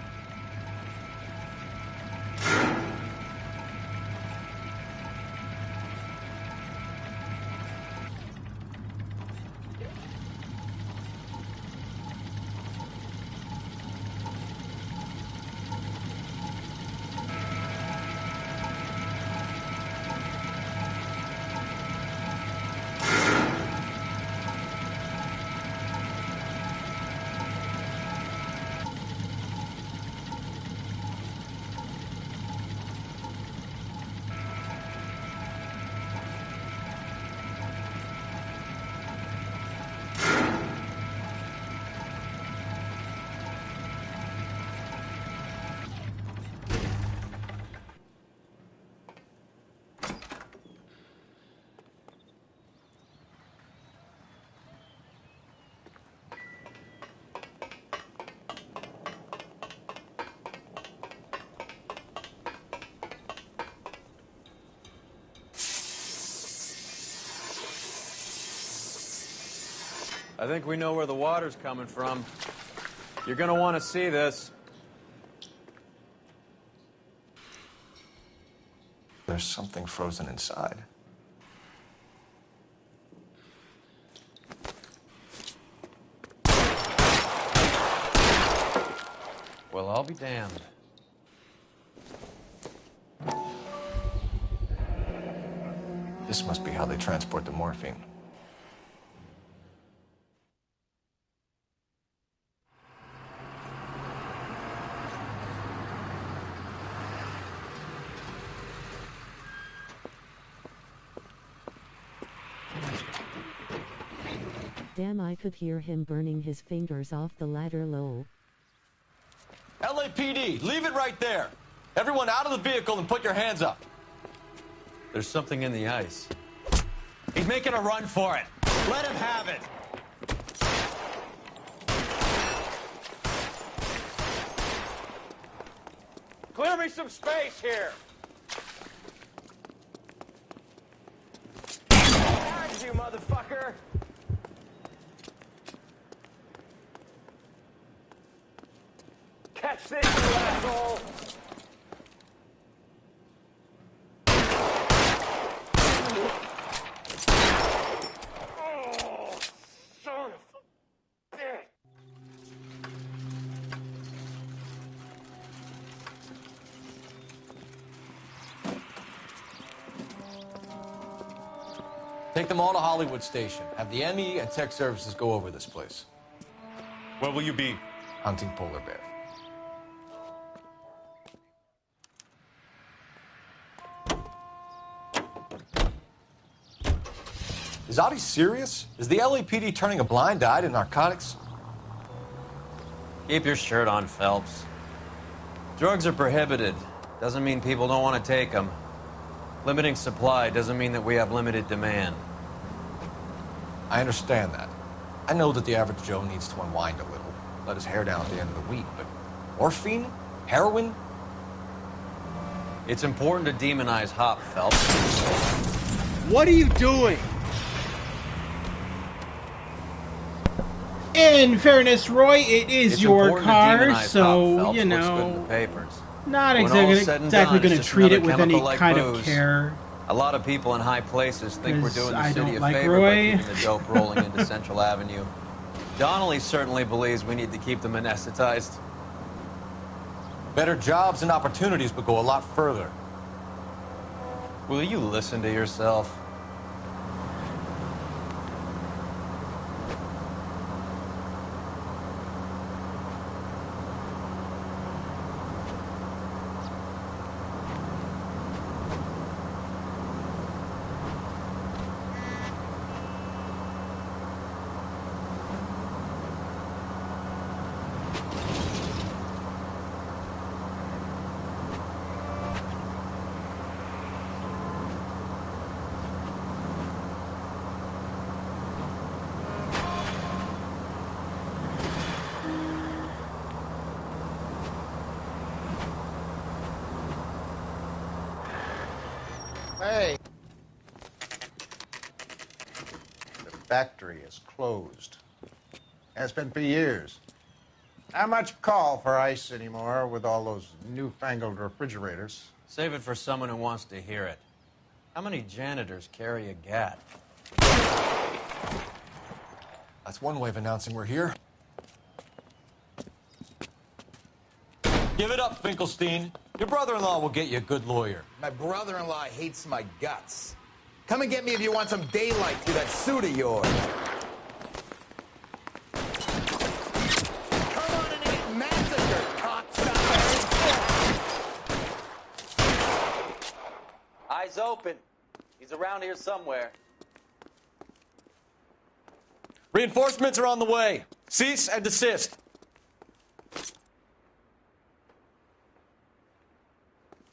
S14: I think we know where the water's coming from. You're gonna want to see this.
S5: There's something frozen inside.
S4: Well, I'll be damned.
S5: This must be how they transport the morphine.
S1: Damn, I could hear him burning his fingers off the ladder low.
S4: LAPD. Leave it right there. Everyone out of the vehicle and put your hands up.
S14: There's something in the ice.
S4: He's making a run for it. Let him have it.
S19: Clear me some space here. Thank you, motherfucker. Catch this, you asshole. Oh, son of a bitch.
S5: Take them all to Hollywood Station. Have the ME and tech services go over this place.
S4: Where will you be?
S5: Hunting polar bear. Is Audie serious? Is the LAPD turning a blind eye to narcotics?
S14: Keep your shirt on, Phelps. Drugs are prohibited. Doesn't mean people don't want to take them. Limiting supply doesn't mean that we have limited demand.
S5: I understand that. I know that the average Joe needs to unwind a little, let his hair down at the end of the week, but morphine? Heroin?
S14: It's important to demonize hop, Phelps.
S2: What are you doing? In fairness, Roy, it is
S14: It's
S2: your
S14: important to
S2: car,
S14: demonize
S2: so,
S14: hop, Phelps.
S2: you
S14: Looks good in
S2: know,
S14: the papers.
S2: not
S14: When all's
S2: exactly,
S14: said and
S2: exactly
S14: done,
S2: going
S14: it's
S2: to
S14: just
S2: treat it
S14: another
S2: with any
S14: chemical like
S2: kind
S14: booze.
S2: of care.
S14: A lot of people in high places think we're
S2: 'Cause
S14: doing the
S2: I
S14: city
S2: don't
S14: a
S2: like
S14: favor
S2: Roy.
S14: by keeping the dope rolling into Central Avenue. Donnelly certainly believes we need to keep them anesthetized.
S5: Better jobs and opportunities would go a lot further.
S14: Will you listen to yourself?
S9: Hey. The factory is closed. Has been for years. Not much call for ice anymore with all those newfangled refrigerators.
S14: Save it for someone who wants to hear it. How many janitors carry a gat?
S5: That's one way of announcing we're here.
S4: Give it up, Finkelstein. Your brother-in-law will get you a good lawyer.
S6: My brother-in-law hates my guts. Come and get me if you want some daylight through that suit of yours. Come on and get massacred, cocksucker!
S19: Eyes open. He's around here somewhere.
S4: Reinforcements are on the way. Cease and desist.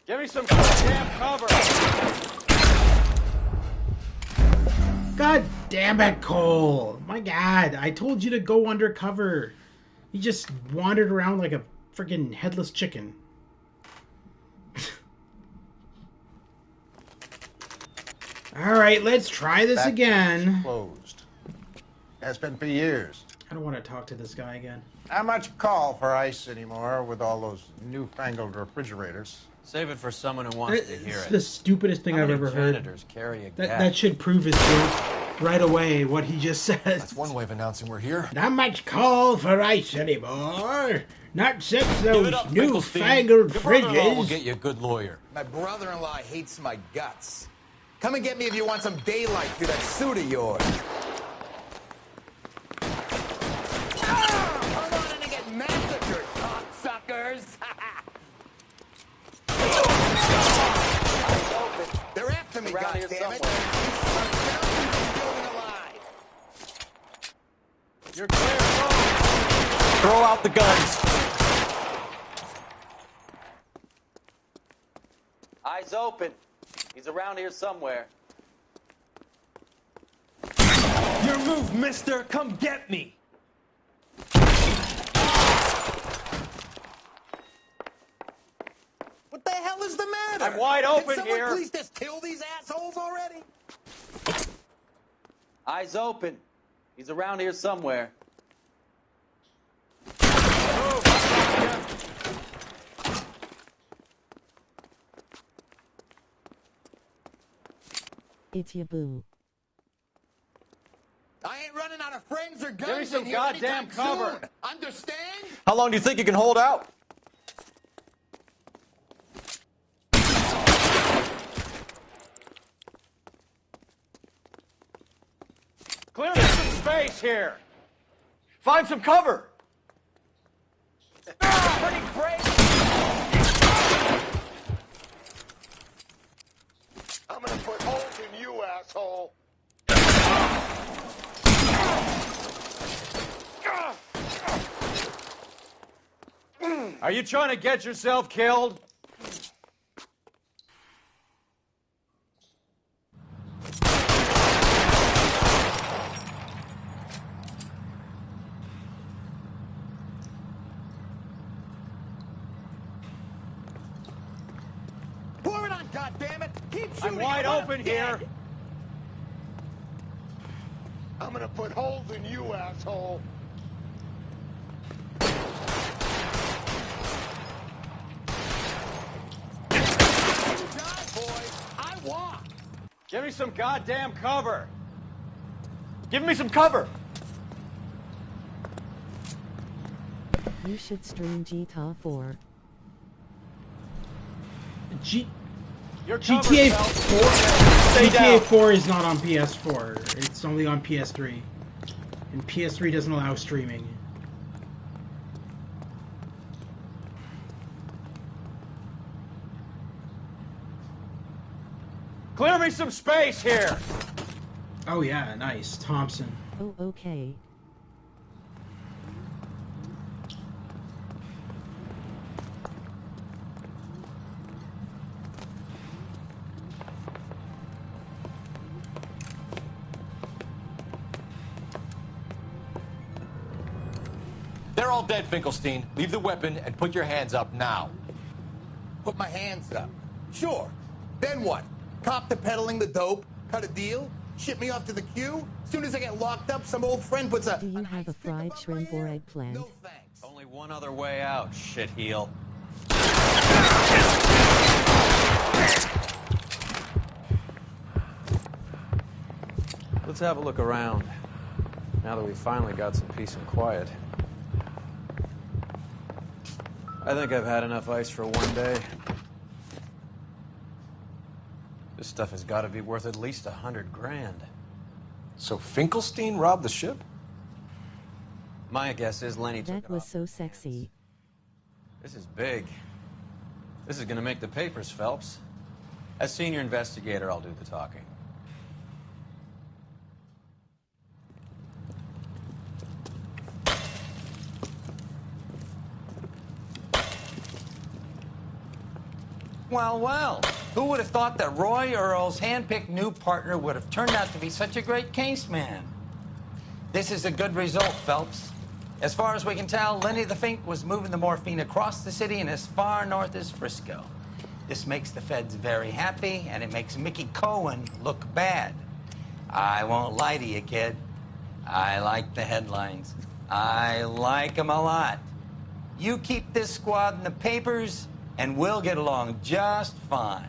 S19: Give me some damn cover.
S2: God damn it, Cole. My God, I told you to go undercover. You just wandered around like a freaking headless chicken. Alright, let's try this
S9: Factory
S2: again.
S9: is closed. Has been for years.
S2: I don't want to talk to this guy again.
S9: Not much call for ice anymore with all those newfangled refrigerators.
S14: Save it for someone who wants to hear
S2: It's
S14: it.
S2: the stupidest thing
S14: How
S2: I've
S14: many
S2: ever heard.
S14: janitors carry a
S2: That,
S14: gat?
S2: that should prove his guilt right away, what he just said.
S5: That's one way of announcing we're here.
S2: Not much call for ice anymore. Not since
S4: Give
S2: those
S4: it up, Finkelstein.
S2: newfangled
S4: Your brother-in-law will
S2: fridges.
S4: get you a good lawyer.
S6: My brother-in-law hates my guts. Come and get me if you want some daylight through that suit of yours. Come on in and get massacred, cocksuckers! They're after me,
S19: Around here
S6: goddammit!
S19: You're clear.
S4: Throw out the guns.
S20: Eyes open. He's around here somewhere.
S14: Your move, mister! Come get me!
S6: What the hell is the matter?
S14: I'm wide open
S6: Can
S14: here.
S6: someone please just kill these assholes already?
S20: Eyes open. He's around here somewhere.
S1: It's ya boo.
S6: I ain't running out of friends or guns.
S14: Give me some
S6: in here
S14: goddamn
S6: anytime
S14: cover.
S6: soon. Understand?
S5: How long do you think you can hold out?
S14: Clear some space here! Find some cover!
S20: Pretty great!
S17: I'm gonna put holes in you, asshole.
S14: Are you trying to get yourself killed?
S6: Pour it on, goddammit! Keep shooting!
S14: I'm wide open here!
S17: I'm gonna put holes in you, asshole.
S6: Die, boys! I want!
S14: Give me some goddamn cover! Give me some cover!
S1: You should stream GTA 4.
S14: You're
S2: GTA
S14: covered,
S2: 4.
S14: Stay
S2: GTA
S14: down.
S2: 4 is not on PS4. It's only on PS3, and PS3 doesn't allow streaming.
S14: Clear me some space here!
S2: Oh yeah, nice, Thompson.
S1: Oh, okay.
S5: They're all dead, Finkelstein. Leave the weapon and put your hands up now.
S6: Put my hands up. Sure. Then what? Cop to peddling the dope? Cut a deal? Ship me off to the queue? Soon as I get locked up, some old friend puts a...
S1: Do you have a fried shrimp or eggplant?
S6: No thanks.
S4: Only one other way out, shitheel.
S14: Let's have a look around. Now that we've finally got some peace and quiet. I think I've had enough ice for one day. This stuff has got to be worth at least 100 grand.
S5: So Finkelstein robbed the ship?
S4: My guess is Lenny took
S1: That
S4: it
S1: was
S4: off.
S1: so sexy.
S4: This is big. This is gonna make the papers, Phelps. As senior investigator, I'll do the talking.
S3: Well, well, who would have thought that Roy Earl's hand-picked new partner would have turned out to be such a great caseman? This is a good result, Phelps. As far as we can tell, Lenny the Fink was moving the morphine across the city and as far north as Frisco. This makes the feds very happy, and it makes Mickey Cohen look bad. I won't lie to you, kid. I like the headlines. I like them a lot. You keep this squad in the papers, and we'll get along just fine.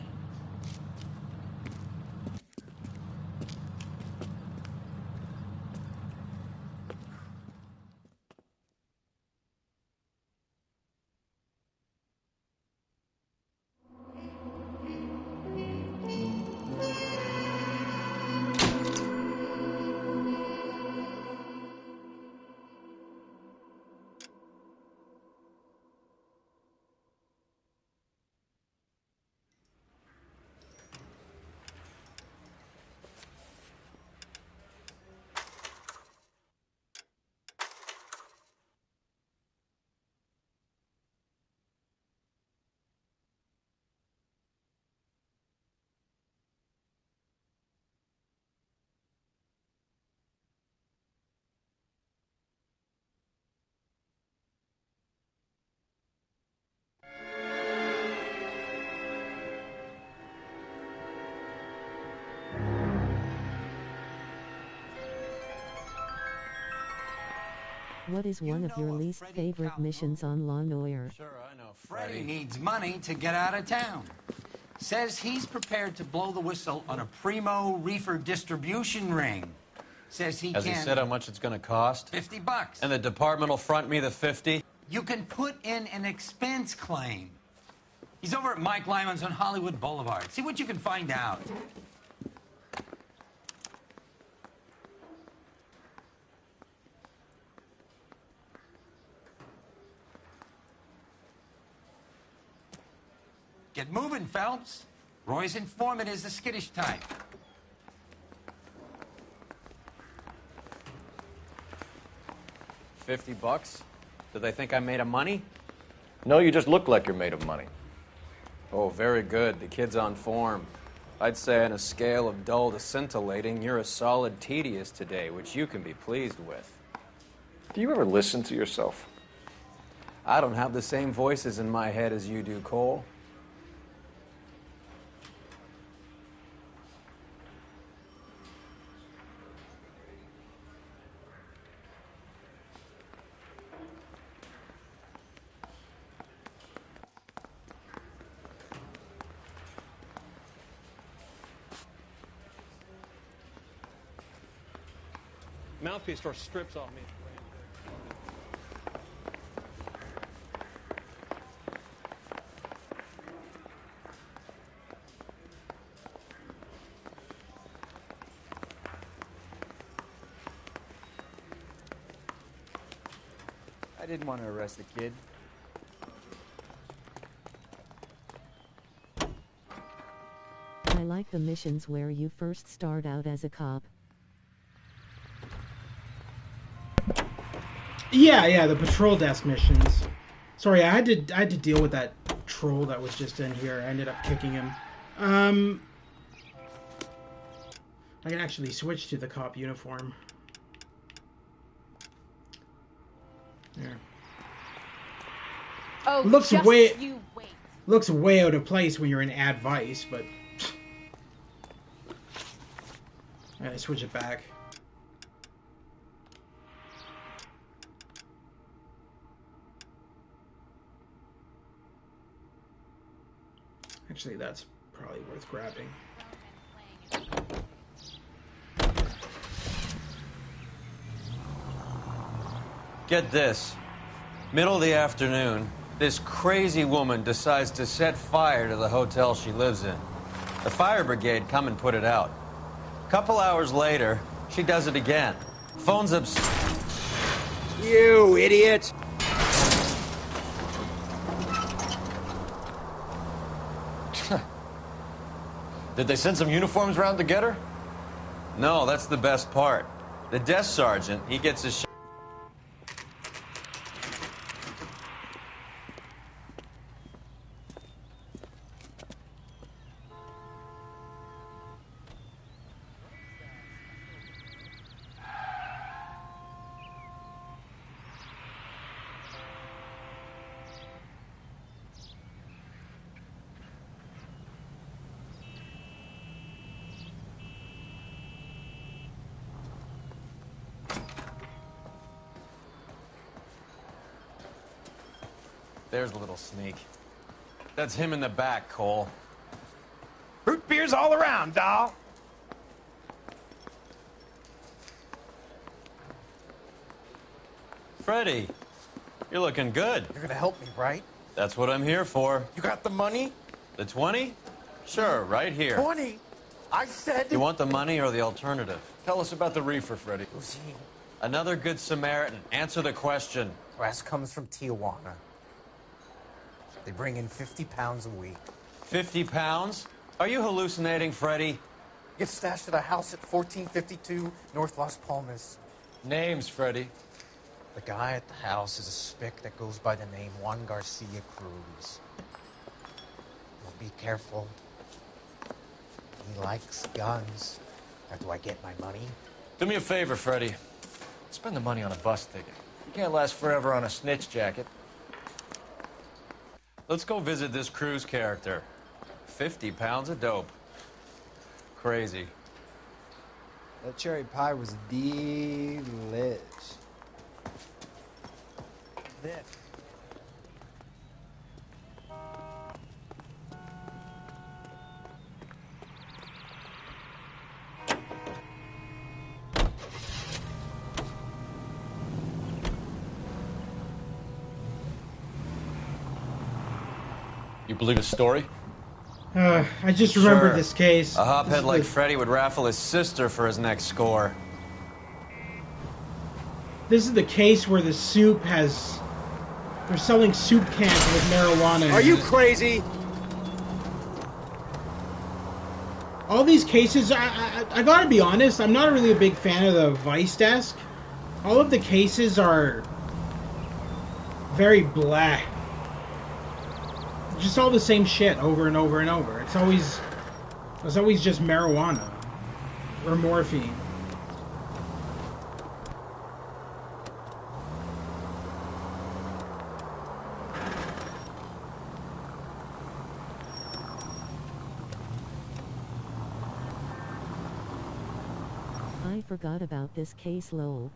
S1: What is one of your least favorite missions on Noire?
S4: Sure, I know.
S3: Freddie needs money to get out of town. Says he's prepared to blow the whistle on a primo reefer distribution ring. Says he
S4: Has
S3: can...
S4: he said how much it's going to cost?
S3: $50.
S4: And the department will front me the 50?
S3: You can put in an expense claim. He's over at Mike Lyman's on Hollywood Boulevard. See what you can find out. Get moving, Phelps. Roy's informant is the skittish type.
S14: $50? Do they think I'm made of money?
S4: No, you just look like you're made of money.
S14: Oh, very good. The kid's on form. I'd say on a scale of dull to scintillating, you're a solid tedious today, which you can be pleased with.
S4: Do you ever listen to yourself?
S14: I don't have the same voices in my head as you do, Cole.
S10: Mouthpiece store strips off me.
S12: I didn't want to arrest the kid.
S1: I like the missions where you first start out as a cop.
S2: Yeah, the patrol desk missions. Sorry, I had to deal with that troll that was just in here. I ended up kicking him. I can actually switch to the cop uniform. There.
S23: Oh,
S2: looks
S23: just
S2: way
S23: you wait.
S2: Looks way out of place when you're in advice, but I gotta switch it back. Actually, that's probably worth grabbing.
S14: Get this. Middle of the afternoon, this crazy woman decides to set fire to the hotel she lives in. The fire brigade come and put it out. A couple hours later, she does it again. Phones up...
S19: You idiot!
S4: Did they send some uniforms around to get her?
S14: No, that's the best part. The desk sergeant, he gets his... There's a little sneak. That's him in the back, Cole.
S19: Root beers all around, doll.
S14: Freddie, you're looking good.
S9: You're gonna help me, right?
S14: That's what I'm here for.
S9: You got the money?
S14: The 20? Sure, right here.
S9: 20? I said...
S14: You want the money or the alternative?
S4: Tell us about the reefer, Freddie.
S9: Who's he?
S14: Another good Samaritan. Answer the question.
S9: Wes comes from Tijuana. They bring in 50 pounds a week.
S14: 50 pounds? Are you hallucinating, Freddie?
S9: Gets stashed at a house at 1452 North Las Palmas.
S4: Names, Freddie.
S9: The guy at the house is a spick that goes by the name Juan Garcia Cruz. Well, be careful. He likes guns. How do I get my money?
S4: Do me a favor, Freddie. Spend the money on a bus ticket. You can't last forever on a snitch jacket.
S14: Let's go visit this Cruz character. 50 pounds of dope. Crazy.
S12: That cherry pie was delish.
S7: You believe his story?
S2: I just remember
S14: Sure.
S2: this case.
S14: A hophead
S2: This
S14: like
S2: is
S14: Freddy would raffle his sister for his next score.
S2: This is the case where the soup has... They're selling soup cans with marijuana.
S19: Are
S2: in
S19: you
S2: it.
S19: crazy?
S2: All these cases, I gotta be honest, I'm not really a big fan of the Vice desk. All of the cases are very blah. Just all the same shit over and over and over. It's always just marijuana or morphine.
S1: I forgot about this case, lol.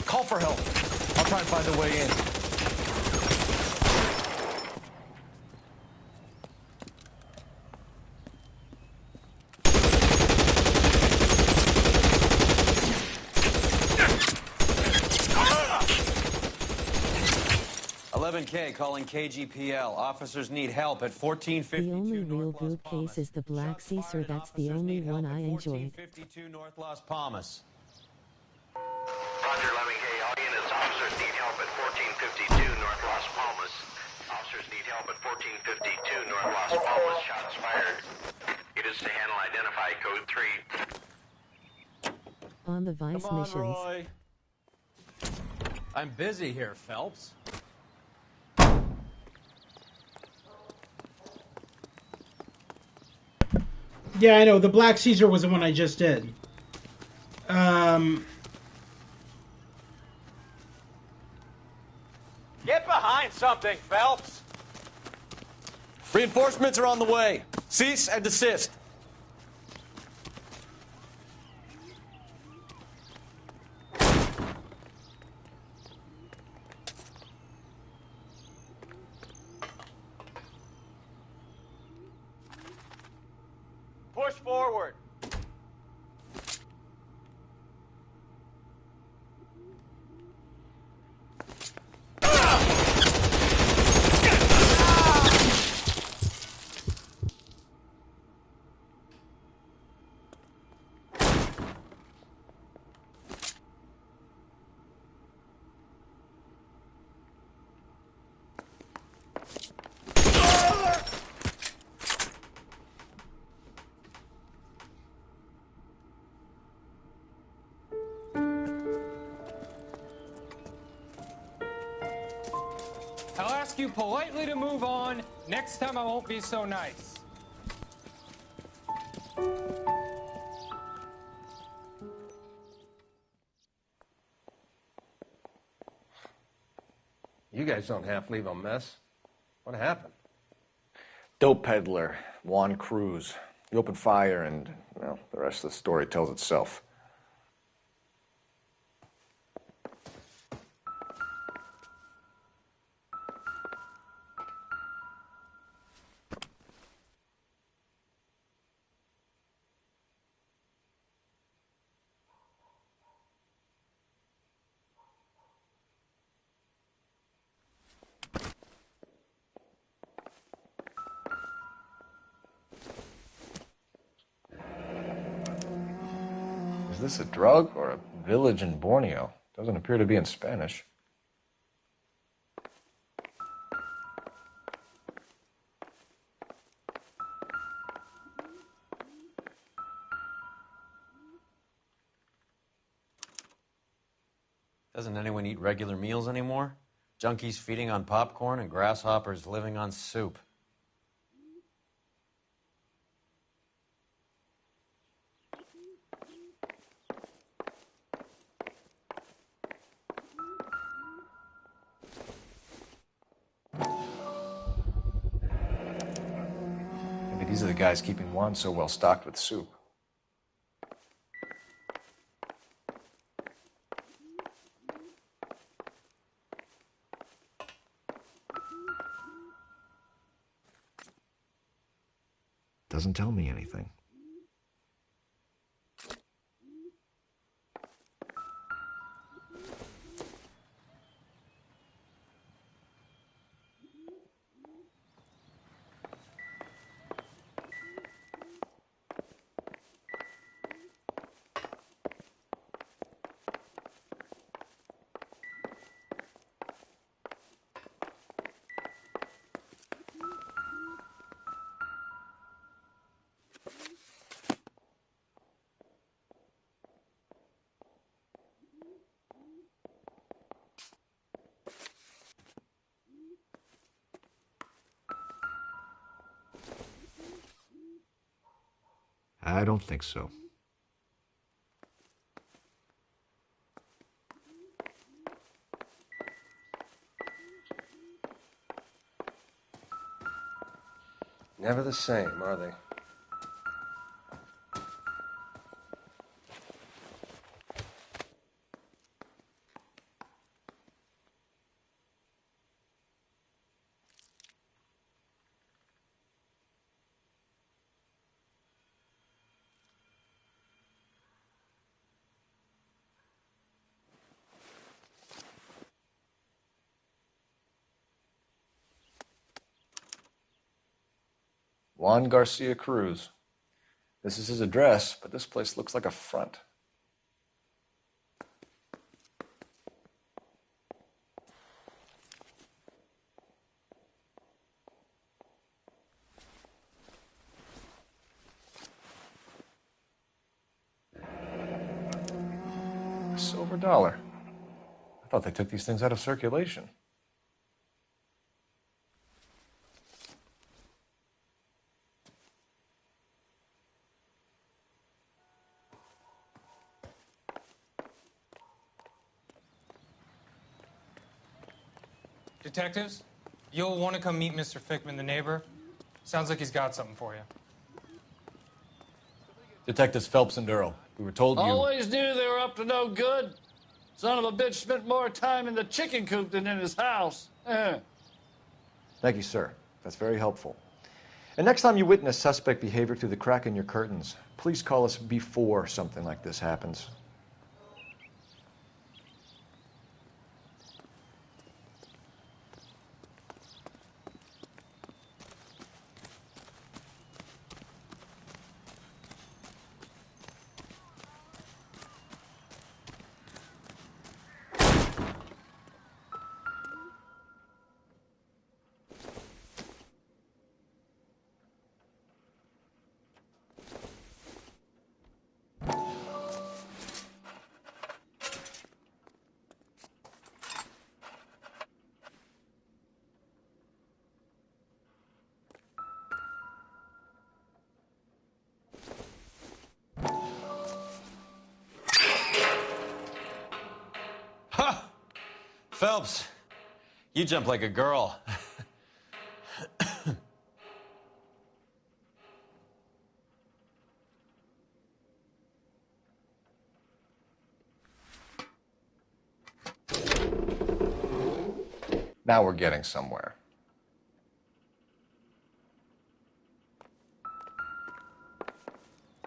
S7: Call for help. I'll try and find a way in.
S14: K calling KGPL. Officers need help at 1452
S1: The only real
S14: North Las
S1: good
S14: Palmas.
S1: case is the Black Caesar. That's the only one I enjoyed.
S14: 1452 North Las Palmas.
S13: Roger, 11K. All units, officers need help at 1452 North Las Palmas. Officers need help at 1452 North Las Palmas. Shots fired. It is to handle identify code 3.
S1: On the Vice
S14: Come on,
S1: missions.
S14: Roy. I'm busy here, Phelps.
S2: Yeah, I know. The Black Caesar was the one I just did.
S19: Get behind something, Phelps.
S7: Reinforcements are on the way. Cease and desist.
S19: Push forward.
S15: I'll ask you politely to move on. Next time I won't be so nice.
S23: You guys don't half leave a mess. What happened?
S5: Dope peddler, Juan Cruz. He opened fire and, well, the rest of the story tells itself. Is this a drug or a village in Borneo? Doesn't appear to be in Spanish.
S14: Doesn't anyone eat regular meals anymore? Junkies feeding on popcorn and grasshoppers living on soup.
S5: Maybe these are the guys keeping Juan so well stocked with soup. Doesn't tell me anything. I don't think so.
S23: Never the same, are they? Juan Garcia Cruz. This is his address, but this place looks like a front. A silver dollar. I thought they took these things out of circulation.
S15: Detectives, you'll want to come meet Mr. Fickman, the neighbor. Sounds like he's got something for you.
S5: Detectives Phelps and Earl. We were told you...
S8: Always knew they were up to no good. Son of a bitch spent more time in the chicken coop than in his house.
S5: Thank you, sir. That's very helpful. And next time you witness suspect behavior through the crack in your curtains, please call us before something like this happens.
S14: Phelps, you jump like a girl.
S23: Now we're getting somewhere.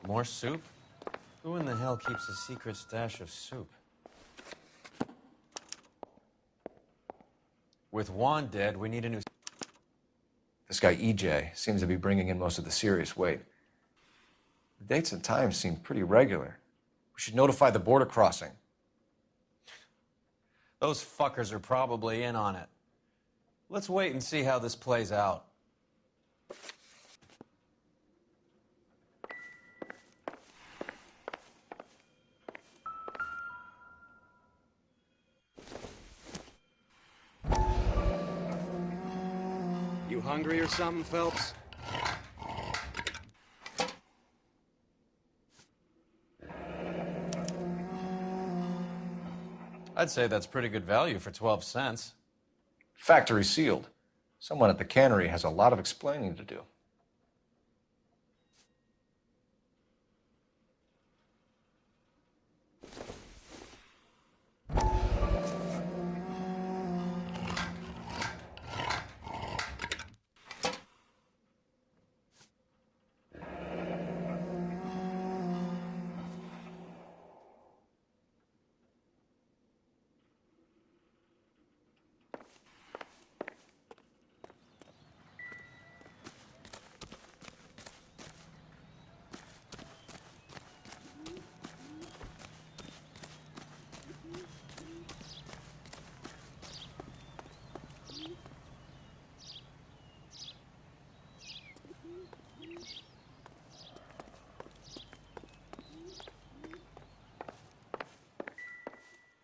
S14: More soup? Who in the hell keeps a secret stash of soup? With Juan dead, we need a new...
S23: This guy EJ seems to be bringing in most of the serious weight. The dates and times seem pretty regular.
S5: We should notify the border crossing.
S14: Those fuckers are probably in on it. Let's wait and see how this plays out.
S12: You hungry or something, Phelps?
S14: I'd say that's pretty good value for 12 cents.
S23: Factory sealed. Someone at the cannery has a lot of explaining to do.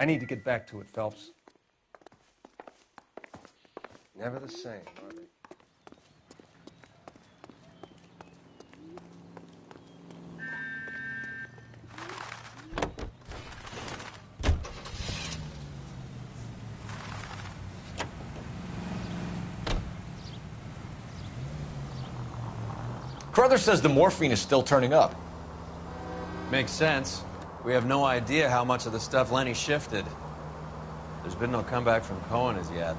S12: I need to get back to it, Phelps. Never the same, are they?
S5: Carruthers says the morphine is still turning up.
S14: Makes sense. We have no idea how much of the stuff Lenny shifted. There's been no comeback from Cohen as yet.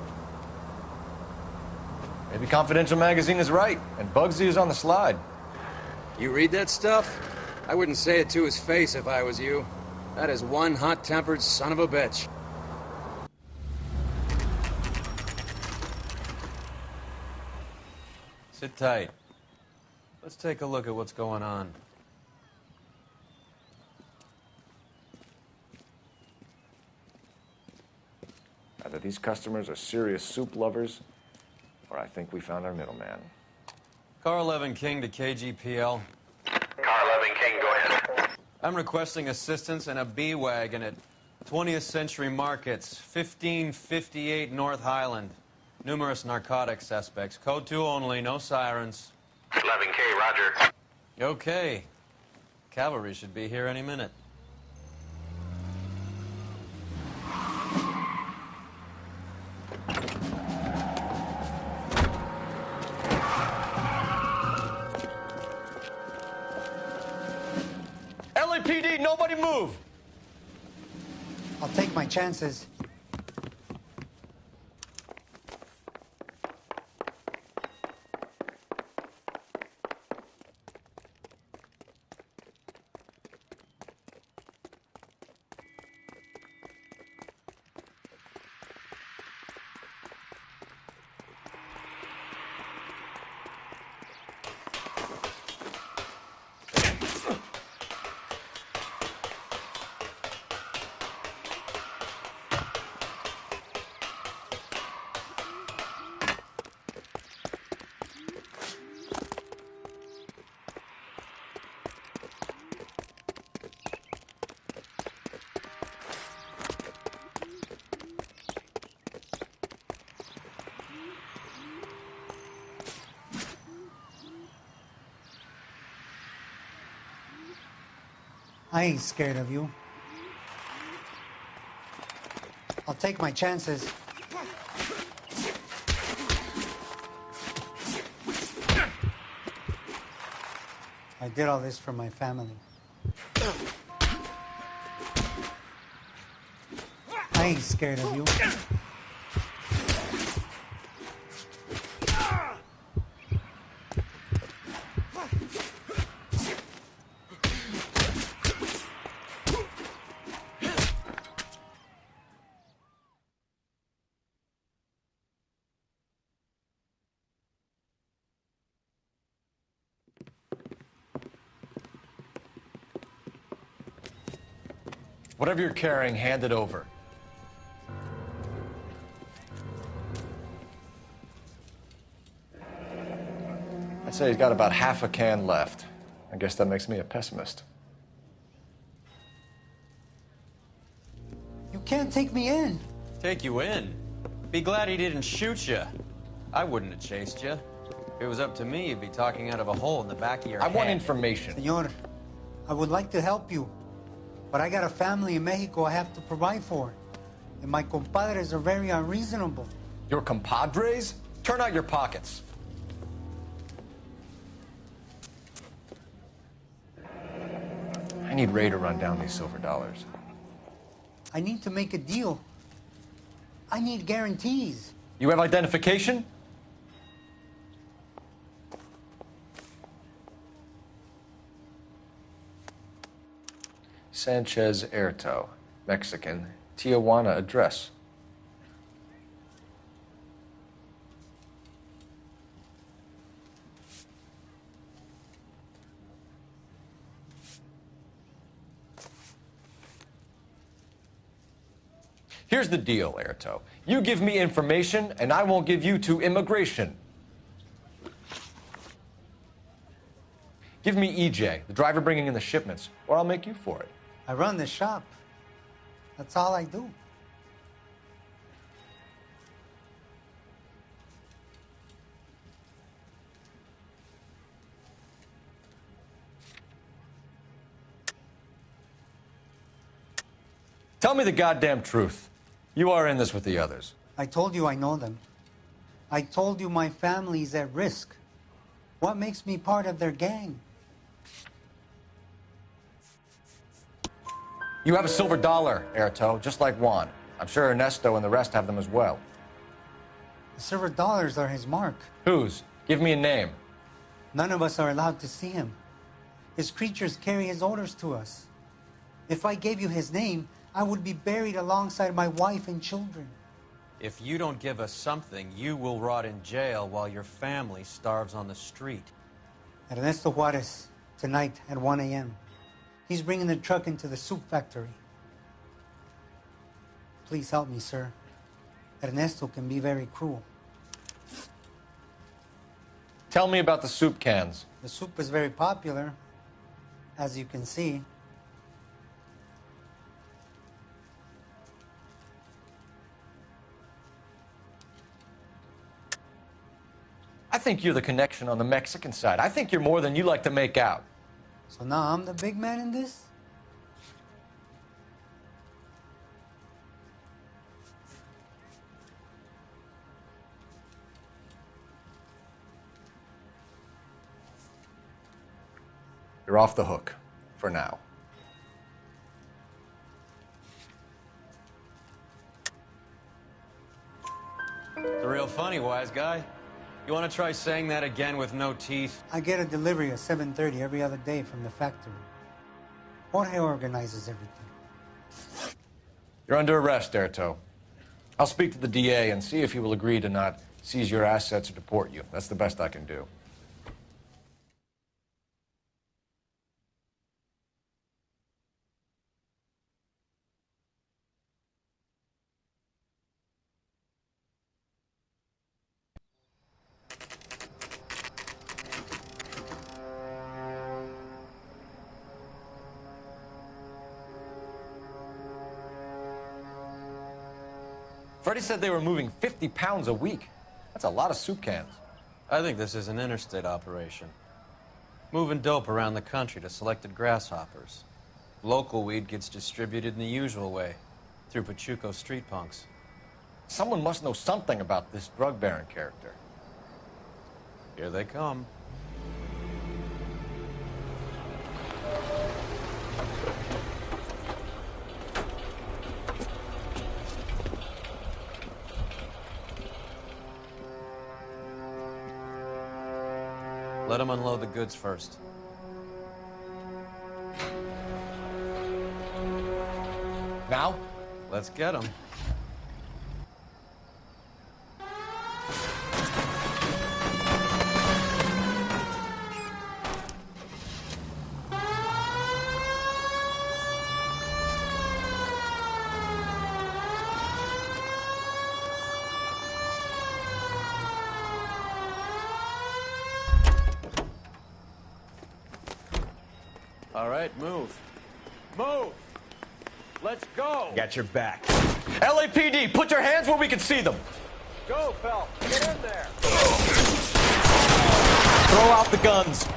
S5: Maybe Confidential Magazine is right, and Bugsy is on the slide.
S12: You read that stuff? I wouldn't say it to his face if I was you. That is one hot-tempered son of a bitch.
S14: Sit tight. Let's take a look at what's going on.
S23: Either these customers are serious soup lovers, or I think we found our middleman.
S14: Car 11 King to KGPL.
S13: Car 11 King, go ahead.
S14: I'm requesting assistance in a B-Wagon at 20th Century Markets, 1558 North Highland. Numerous narcotic suspects. Code 2 only, no sirens.
S13: 11K, roger.
S14: Okay. Cavalry should be here any minute.
S5: LAPD, nobody move!
S11: I'll take my chances. I ain't scared of you. I'll take my chances. I did all this for my family. I ain't scared of you.
S5: Whatever you're carrying, hand it over.
S23: I'd say he's got about half a can left. I guess that makes me a pessimist.
S11: You can't take me in.
S14: Take you in? Be glad he didn't shoot you. I wouldn't have chased you. If it was up to me, you'd be talking out of a hole in the back of your head.
S5: I want information.
S11: Senor, I would like to help you, but I got a family in Mexico I have to provide for. And my compadres are very unreasonable.
S5: Your compadres? Turn out your pockets.
S23: I need Ray to run down these silver dollars.
S11: I need to make a deal. I need guarantees.
S5: You have identification?
S23: Sanchez Erto, Mexican, Tijuana address.
S5: Here's the deal, Erto. You give me information, and I won't give you to immigration. Give me EJ, the driver bringing in the shipments, or I'll make you for it.
S11: I run the shop. That's all I do.
S23: Tell me the goddamn truth. You are in this with the others.
S11: I told you I know them. I told you my family's at risk. What makes me part of their gang?
S23: You have a silver dollar, Erto, just like Juan. I'm sure Ernesto and the rest have them as well.
S11: The silver dollars are his mark.
S23: Whose? Give me a name.
S11: None of us are allowed to see him. His creatures carry his orders to us. If I gave you his name, I would be buried alongside my wife and children.
S14: If you don't give us something, you will rot in jail while your family starves on the street.
S11: Ernesto Juarez, tonight at 1 a.m. He's bringing the truck into the soup factory. Please help me, sir. Ernesto can be very cruel.
S23: Tell me about the soup cans.
S11: The soup is very popular, as you can see.
S23: I think you're the connection on the Mexican side. I think you're more than you like to make out.
S11: So now I'm the big man in this?
S23: You're off the hook. For now.
S14: It's real funny, wise guy. You want to try saying that again with no teeth?
S11: I get a delivery at 7:30 every other day from the factory. Jorge organizes everything.
S23: You're under arrest, Erto. I'll speak to the DA and see if he will agree to not seize your assets or deport you. That's the best I can do. Freddie said they were moving 50 pounds a week. That's a lot of soup cans.
S14: I think this is an interstate operation. Moving dope around the country to selected grasshoppers. Local weed gets distributed in the usual way, through Pachuco street punks.
S23: Someone must know something about this drug baron character.
S14: Here they come. Let them unload the goods first.
S23: Now?
S14: Let's get them. All right, move. Move! Let's go!
S5: Got your back.
S23: LAPD, put your hands where we can see them.
S14: Go, Phelps! Get in there!
S5: Throw out the guns.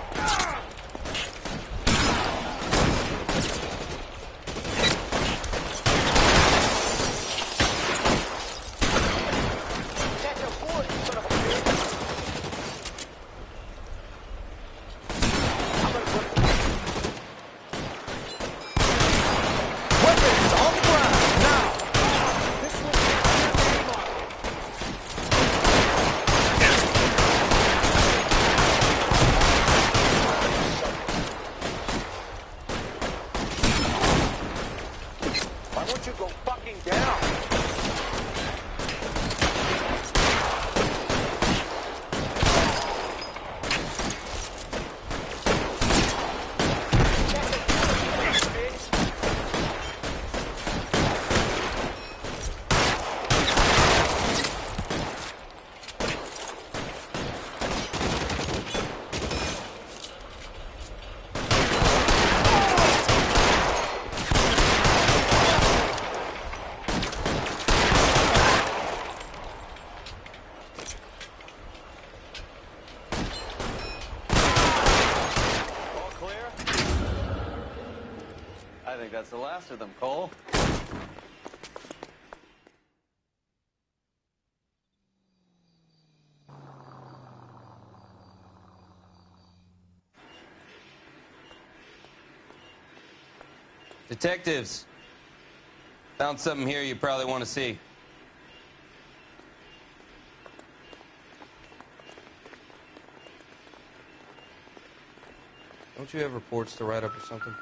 S4: think that's the last of them, Cole.
S16: Detectives, found something here you probably want to see. Don't you have reports to write up or something?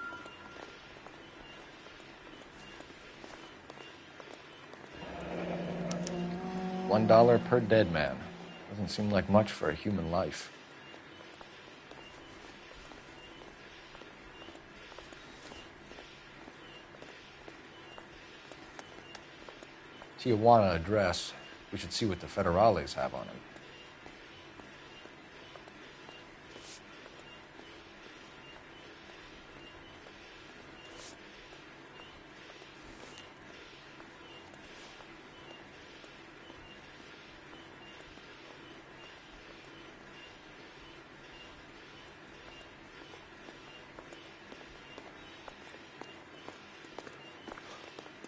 S23: $1 per dead man. Doesn't seem like much for a human life. Tijuana address. We should see what the federales have on him.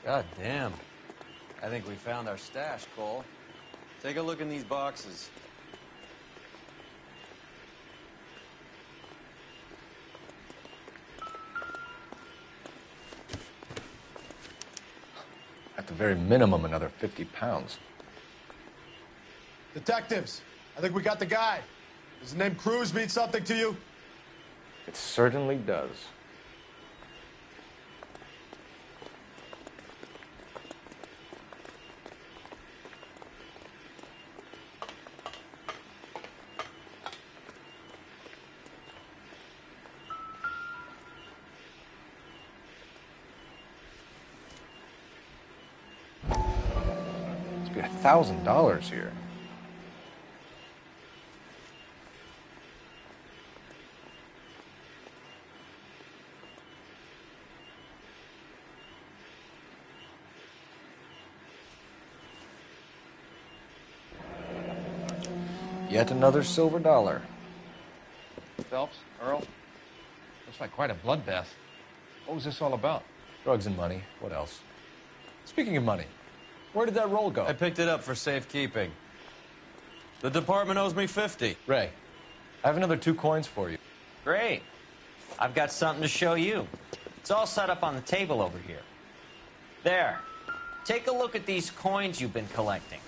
S4: God damn. I think we found our stash, Cole. Take a look in these boxes.
S23: At the very minimum, another 50 pounds.
S7: Detectives, I think we got the guy. Does the name Cruz mean something to you?
S23: It certainly does. Must be $1,000 here. Yet another silver dollar. Phelps, Earl, looks like quite a bloodbath. What was this all about? Drugs and money. What else? Speaking of money, where did that roll go?
S4: I picked it up for safekeeping. The department owes me 50.
S23: Ray, I have another 2 coins for you.
S22: Great. I've got something to show you. It's all set up on the table over here. There. Take a look at these coins you've been collecting.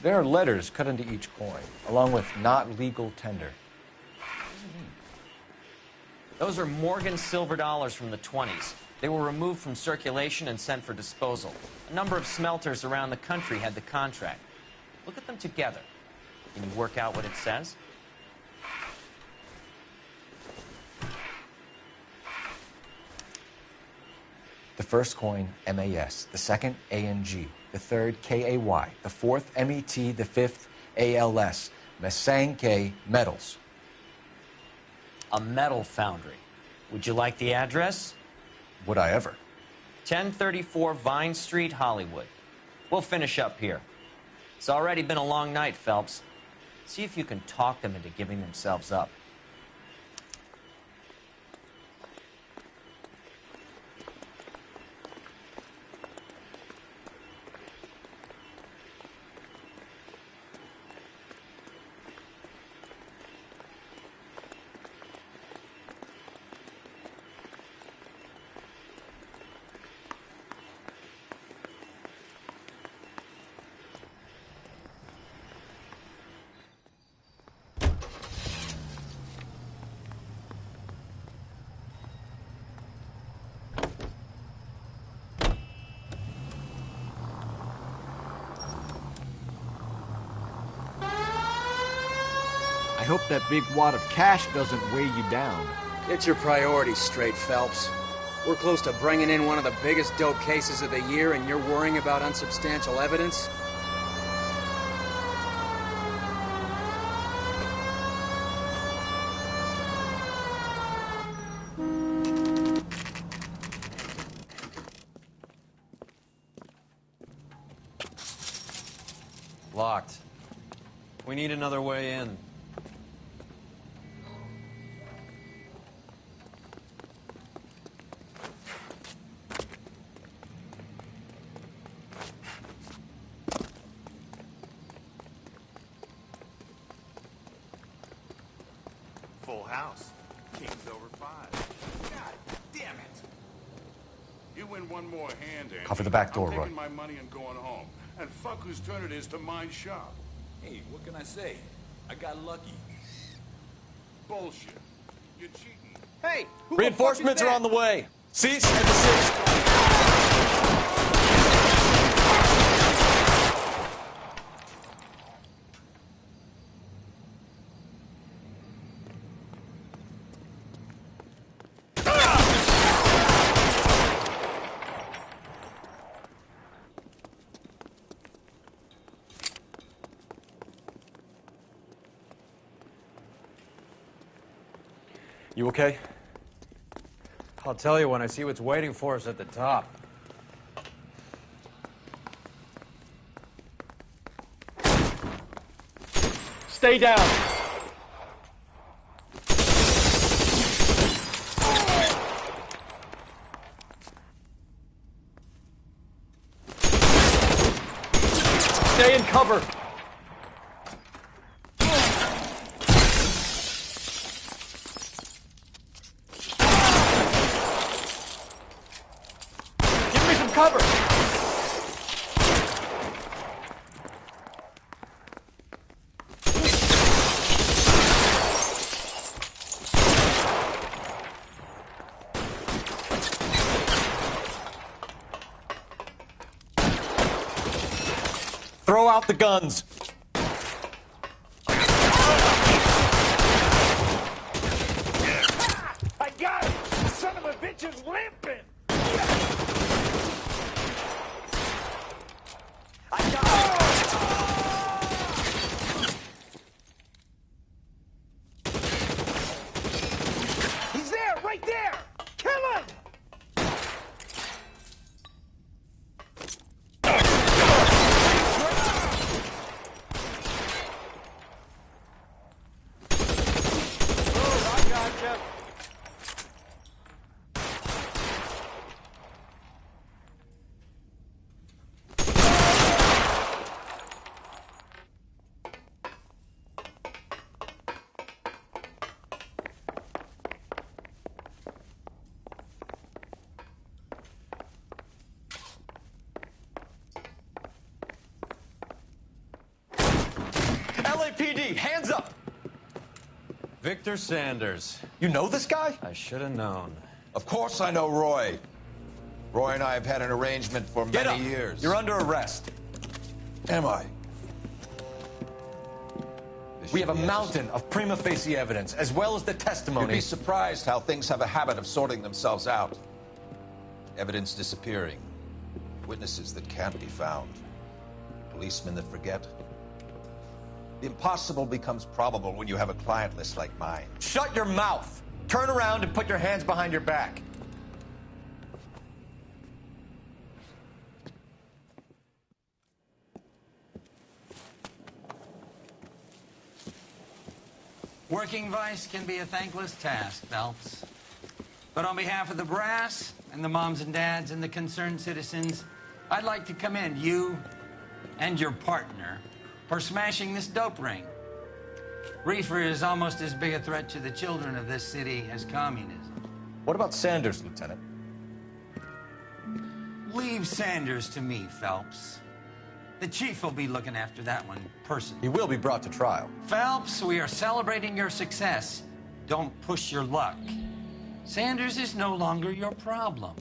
S23: There are letters cut into each coin, along with not legal tender.
S22: Those are Morgan silver dollars from the 20s. They were removed from circulation and sent for disposal. A number of smelters around the country had the contract. Look at them together. Can you work out what it says?
S23: The first coin, MAS. The second, ANG. The third, KAY. The fourth, MET. The fifth, ALS. Masanke Metals.
S22: A metal foundry. Would you like the address?
S23: Would I ever?
S22: 1034 Vine Street, Hollywood. We'll finish up here. It's already been a long night, Phelps. See if you can talk them into giving themselves up.
S5: I hope that big wad of cash doesn't weigh you down.
S12: Get your priorities straight, Phelps. We're close to bringing in one of the biggest dope cases of the year, and you're worrying about unsubstantial evidence?
S4: Locked. We need another way in.
S18: full house. King's over 5. God damn it! You win one more hand, Andy.
S23: Cover the back door,
S18: I'm taking
S23: Roy.
S18: my money and going home. And fuck whose turn it is to mind shop.
S20: Hey, what can I say? I got lucky.
S18: Bullshit. You're cheating.
S19: Hey,
S14: Reinforcements are on the way. Cease and desist.
S23: You okay?
S14: I'll tell you when I see what's waiting for us at the top.
S23: Stay down. Stay in cover. Give me some cover. Throw out the guns.
S18: I got it! The son of a bitch is limping! He's there! Right there! Kill him!
S14: LAPD, hands up! Victor Sanders.
S5: You know this guy?
S14: I should have known.
S21: Of course I know Roy. Roy and I have had an arrangement for
S14: Get
S21: many
S14: up.
S21: years.
S14: You're under arrest.
S21: Am I?
S5: We have a mountain of prima facie evidence, as well as the
S21: You'd
S5: testimony.
S21: be surprised how things have a habit of sorting themselves out. Evidence disappearing. Witnesses that can't be found. Policemen that forget. The impossible becomes probable when you have a client list like mine.
S5: Shut your mouth! Turn around and put your hands behind your back.
S3: Working vice can be a thankless task, Phelps. But on behalf of the brass and the moms and dads and the concerned citizens, I'd like to commend you and your partner for smashing this dope ring. Reefer is almost as big a threat to the children of this city as communism.
S5: What about Sanders, Lieutenant?
S3: Leave Sanders to me, Phelps. The chief will be looking after that one personally.
S5: He will be brought to trial.
S3: Phelps, we are celebrating your success. Don't push your luck. Sanders is no longer your problem.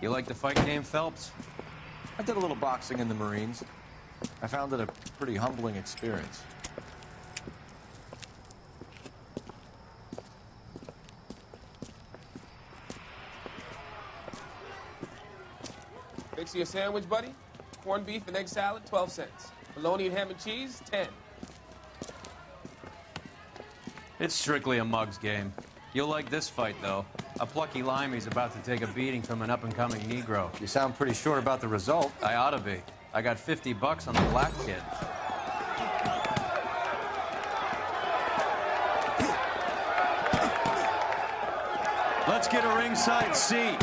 S14: You like the fight game, Phelps?
S5: I did a little boxing in the Marines. I found it a pretty humbling experience.
S6: Fix you a sandwich, buddy? Corned beef and egg salad, 12 cents. Bologna and ham and cheese, 10.
S14: It's strictly a mug's game. You'll like this fight, though. A plucky limey's about to take a beating from an up-and-coming Negro.
S5: You sound pretty sure about the result.
S14: I ought to be. I got $50 on the black kid. Let's get a ringside seat.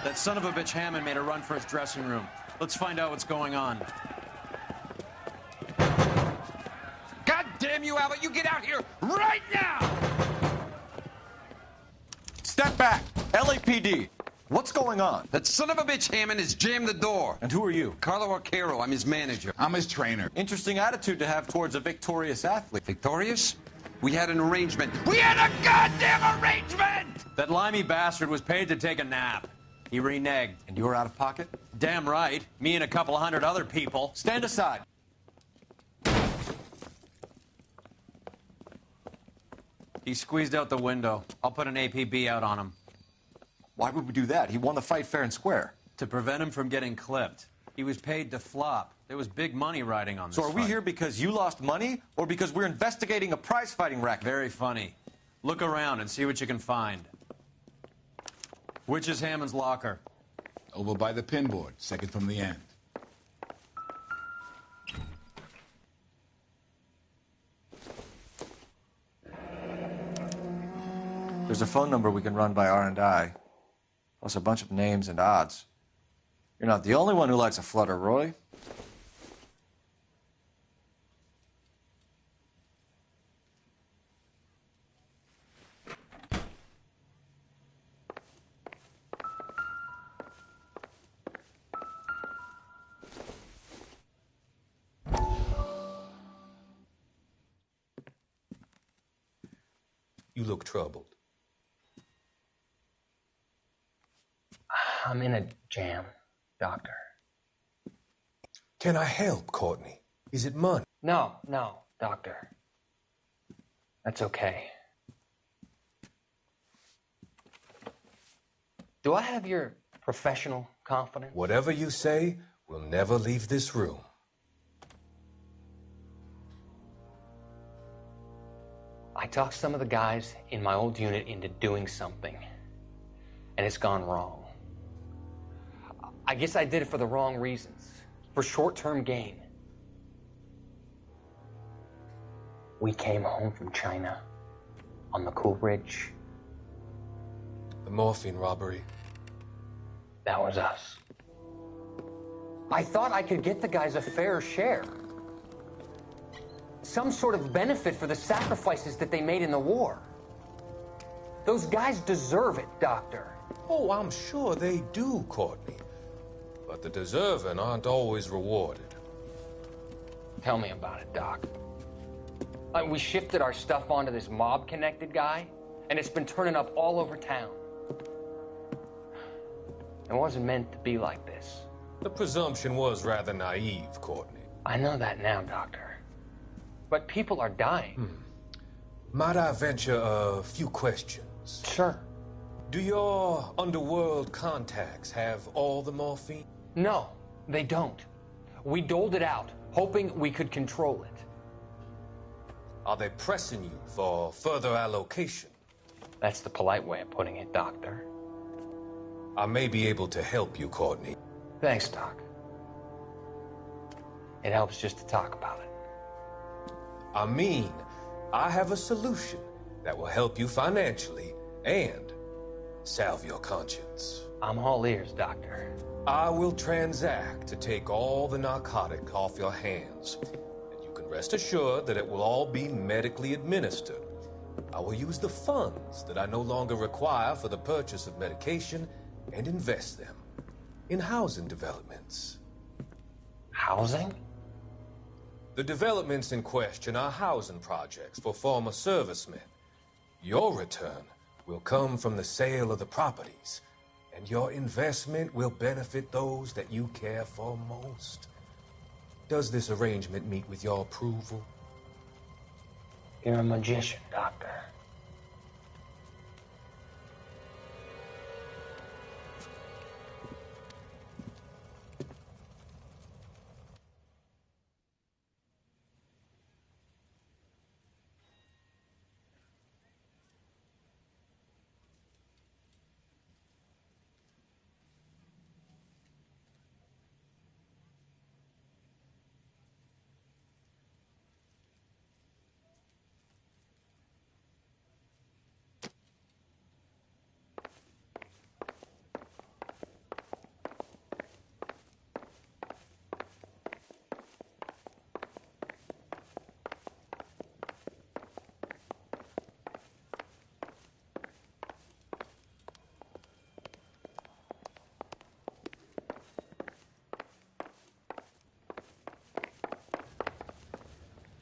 S14: That son of a bitch Hammond made a run for his dressing room. Let's find out what's going on.
S12: God damn you, Albert! You get out here right now!
S5: Step back! LAPD! What's going on?
S12: That son of a bitch Hammond has jammed the door.
S5: And who are you?
S12: Carlo Arcaro. I'm his manager.
S18: I'm his trainer.
S5: Interesting attitude to have towards a victorious athlete.
S12: Victorious? We had an arrangement. We had a goddamn arrangement!
S14: That limey bastard was paid to take a nap. He reneged.
S5: And you were out of pocket?
S14: Damn right. Me and a couple hundred other people.
S5: Stand aside.
S14: He squeezed out the window. I'll put an APB out on him.
S5: Why would we do that? He won the fight fair and square.
S14: To prevent him from getting clipped. He was paid to flop. There was big money riding on this
S5: So are we
S14: fight.
S5: here because you lost money, or because we're investigating a prize-fighting racket?
S14: Very funny. Look around and see what you can find. Which is Hammond's locker?
S18: Over by the pinboard, second from the end.
S5: There's a phone number we can run by R&I, plus a bunch of names and odds. You're not the only one who likes a flutter, Roy.
S10: You look troubled.
S17: I'm in a jam, Doctor.
S10: Can I help, Courtney? Is it money?
S17: No, Doctor. That's okay. Do I have your professional confidence?
S10: Whatever you say, we'll never leave this room.
S17: I talked some of the guys in my old unit into doing something, and it's gone wrong. I guess I did it for the wrong reasons, for short-term gain. We came home from China on the Cool Ridge.
S10: The morphine robbery.
S17: That was us. I thought I could get the guys a fair share. Some sort of benefit for the sacrifices that they made in the war. Those guys deserve it, Doctor.
S10: Oh, I'm sure they do, Courtney. But the deserving aren't always rewarded.
S17: Tell me about it, Doc. We shifted our stuff onto this mob-connected guy, and it's been turning up all over town. It wasn't meant to be like this.
S10: The presumption was rather naive, Courtney.
S17: I know that now, Doctor. But people are dying.
S10: Might I venture a few questions?
S17: Sure.
S10: Do your underworld contacts have all the morphine?
S17: No, they don't. We doled it out, hoping we could control it.
S10: Are they pressing you for further allocation?
S17: That's the polite way of putting it, Doctor.
S10: I may be able to help you, Courtney.
S17: Thanks, Doc. It helps just to talk about it.
S10: I mean, I have a solution that will help you financially and salve your conscience.
S17: I'm all ears, Doctor.
S10: I will transact to take all the narcotic off your hands, and you can rest assured that it will all be medically administered. I will use the funds that I no longer require for the purchase of medication and invest them in housing developments.
S17: Housing?
S10: The developments in question are housing projects for former servicemen. Your return will come from the sale of the properties, and your investment will benefit those that you care for most. Does this arrangement meet with your approval?
S17: You're a magician, Doctor.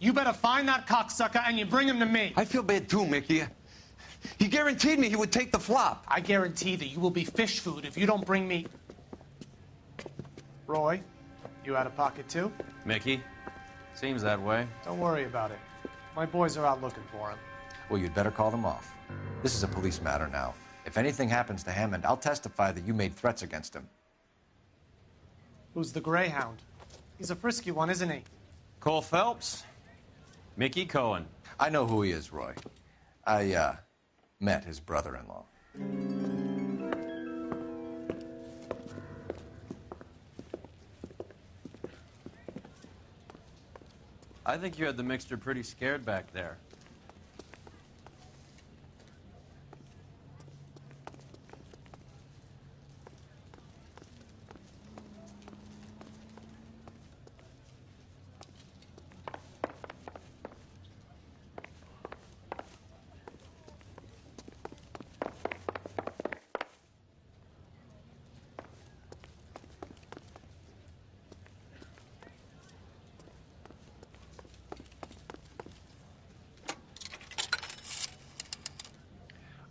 S1: You better find that cocksucker and you bring him to me.
S2: I feel bad too, Mickey. He guaranteed me he would take the flop.
S1: I guarantee that you will be fish food if you don't bring me... Roy, you out of pocket too?
S14: Mickey? Seems that way.
S1: Don't worry about it. My boys are out looking for him.
S5: Well, you'd better call them off. This is a police matter now. If anything happens to Hammond, I'll testify that you made threats against him.
S1: Who's the Greyhound? He's a frisky one, isn't he?
S14: Cole Phelps? Mickey Cohen.
S5: I know who he is, Roy. I, met his brother-in-law.
S14: I think you had the mixture pretty scared back there.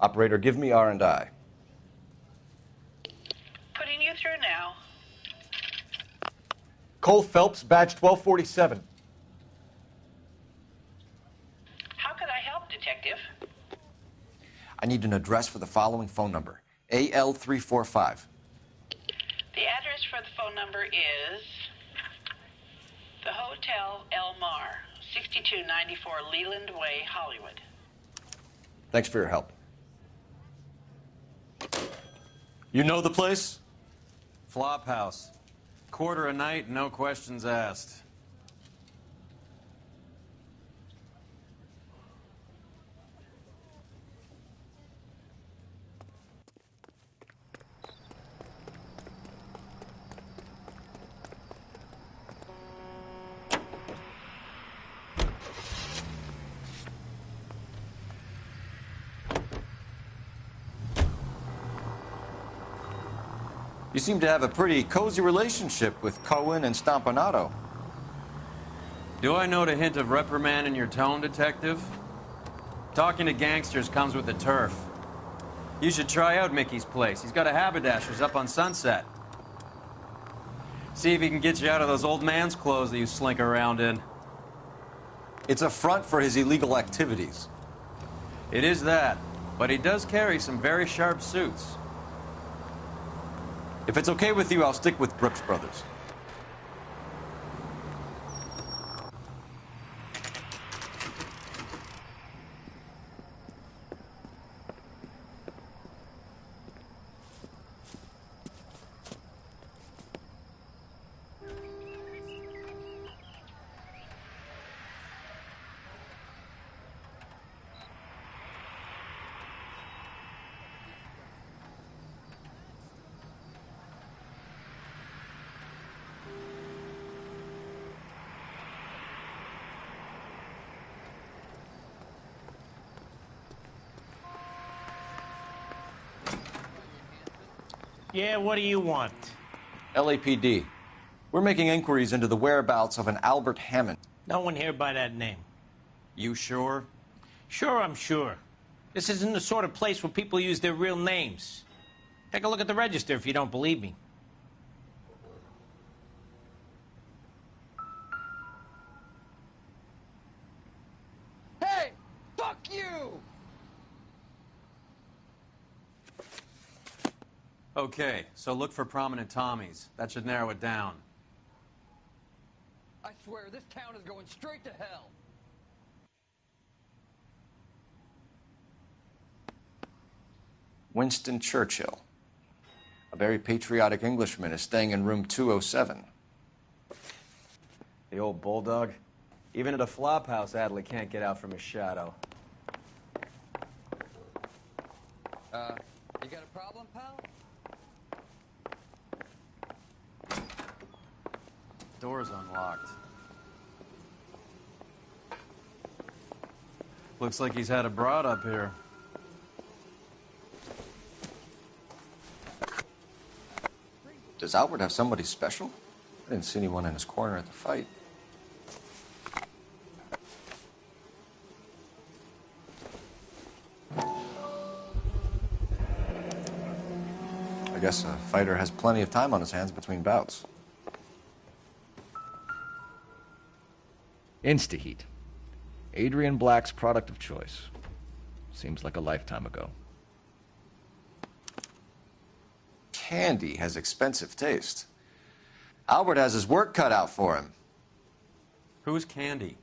S5: Operator, give me R&I.
S9: Putting you through now.
S5: Cole Phelps, badge 1247.
S9: How could I help, Detective?
S5: I need an address for the following phone number. AL345.
S9: The address for the phone number is the Hotel El Mar, 6294 Leland Way, Hollywood.
S5: Thanks for your help. You know the place?
S14: Flop house. Quarter a night, no questions asked.
S5: You seem to have a pretty cozy relationship with Cohen and Stompanato.
S14: Do I note a hint of reprimand in your tone, Detective? Talking to gangsters comes with the turf. You should try out Mickey's place. He's got a haberdasher's up on Sunset. See if he can get you out of those old man's clothes that you slink around in.
S5: It's a front for his illegal activities.
S14: It is that, but he does carry some very sharp suits.
S5: If it's okay with you, I'll stick with Brooks Brothers.
S3: Yeah, what do you want?
S5: LAPD. We're making inquiries into the whereabouts of an Albert Hammond.
S3: No one here by that name.
S14: You sure?
S3: Sure, I'm sure. This isn't the sort of place where people use their real names. Take a look at the register if you don't believe me.
S19: Hey! Fuck you!
S14: Okay, so look for prominent Tommies. That should narrow it down.
S19: I swear, this town is going straight to hell.
S5: Winston Churchill. A very patriotic Englishman is staying in room 207.
S14: The old bulldog. Even at a flop house, Adley can't get out from his shadow.
S19: You got a problem, pal?
S14: Door's unlocked. Looks like he's had a broad up here.
S5: Does Albert have somebody special? I didn't see anyone in his corner at the fight. I guess a fighter has plenty of time on his hands between bouts.
S8: Instaheat. Adrian Black's product of choice. Seems like a lifetime ago.
S5: Candy has expensive taste. Albert has his work cut out for him.
S14: Who's Candy?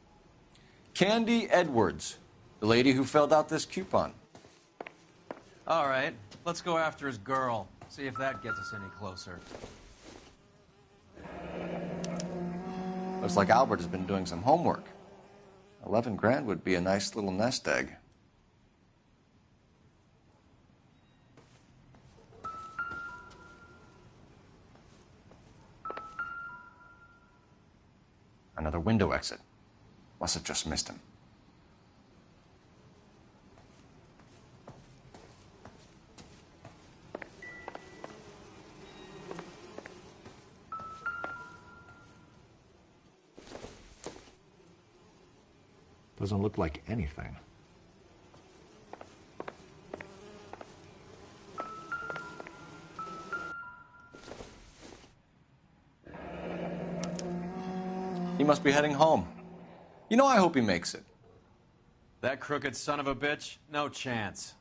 S5: Candy Edwards, the lady who filled out this coupon.
S14: All right, let's go after his girl. See if that gets us any closer.
S5: Looks like Albert has been doing some homework. 11 grand would be a nice little nest egg. Another window exit. Must have just missed him.
S8: Doesn't look like anything.
S5: He must be heading home. You know, I hope he makes it.
S14: That crooked son of a bitch? No chance.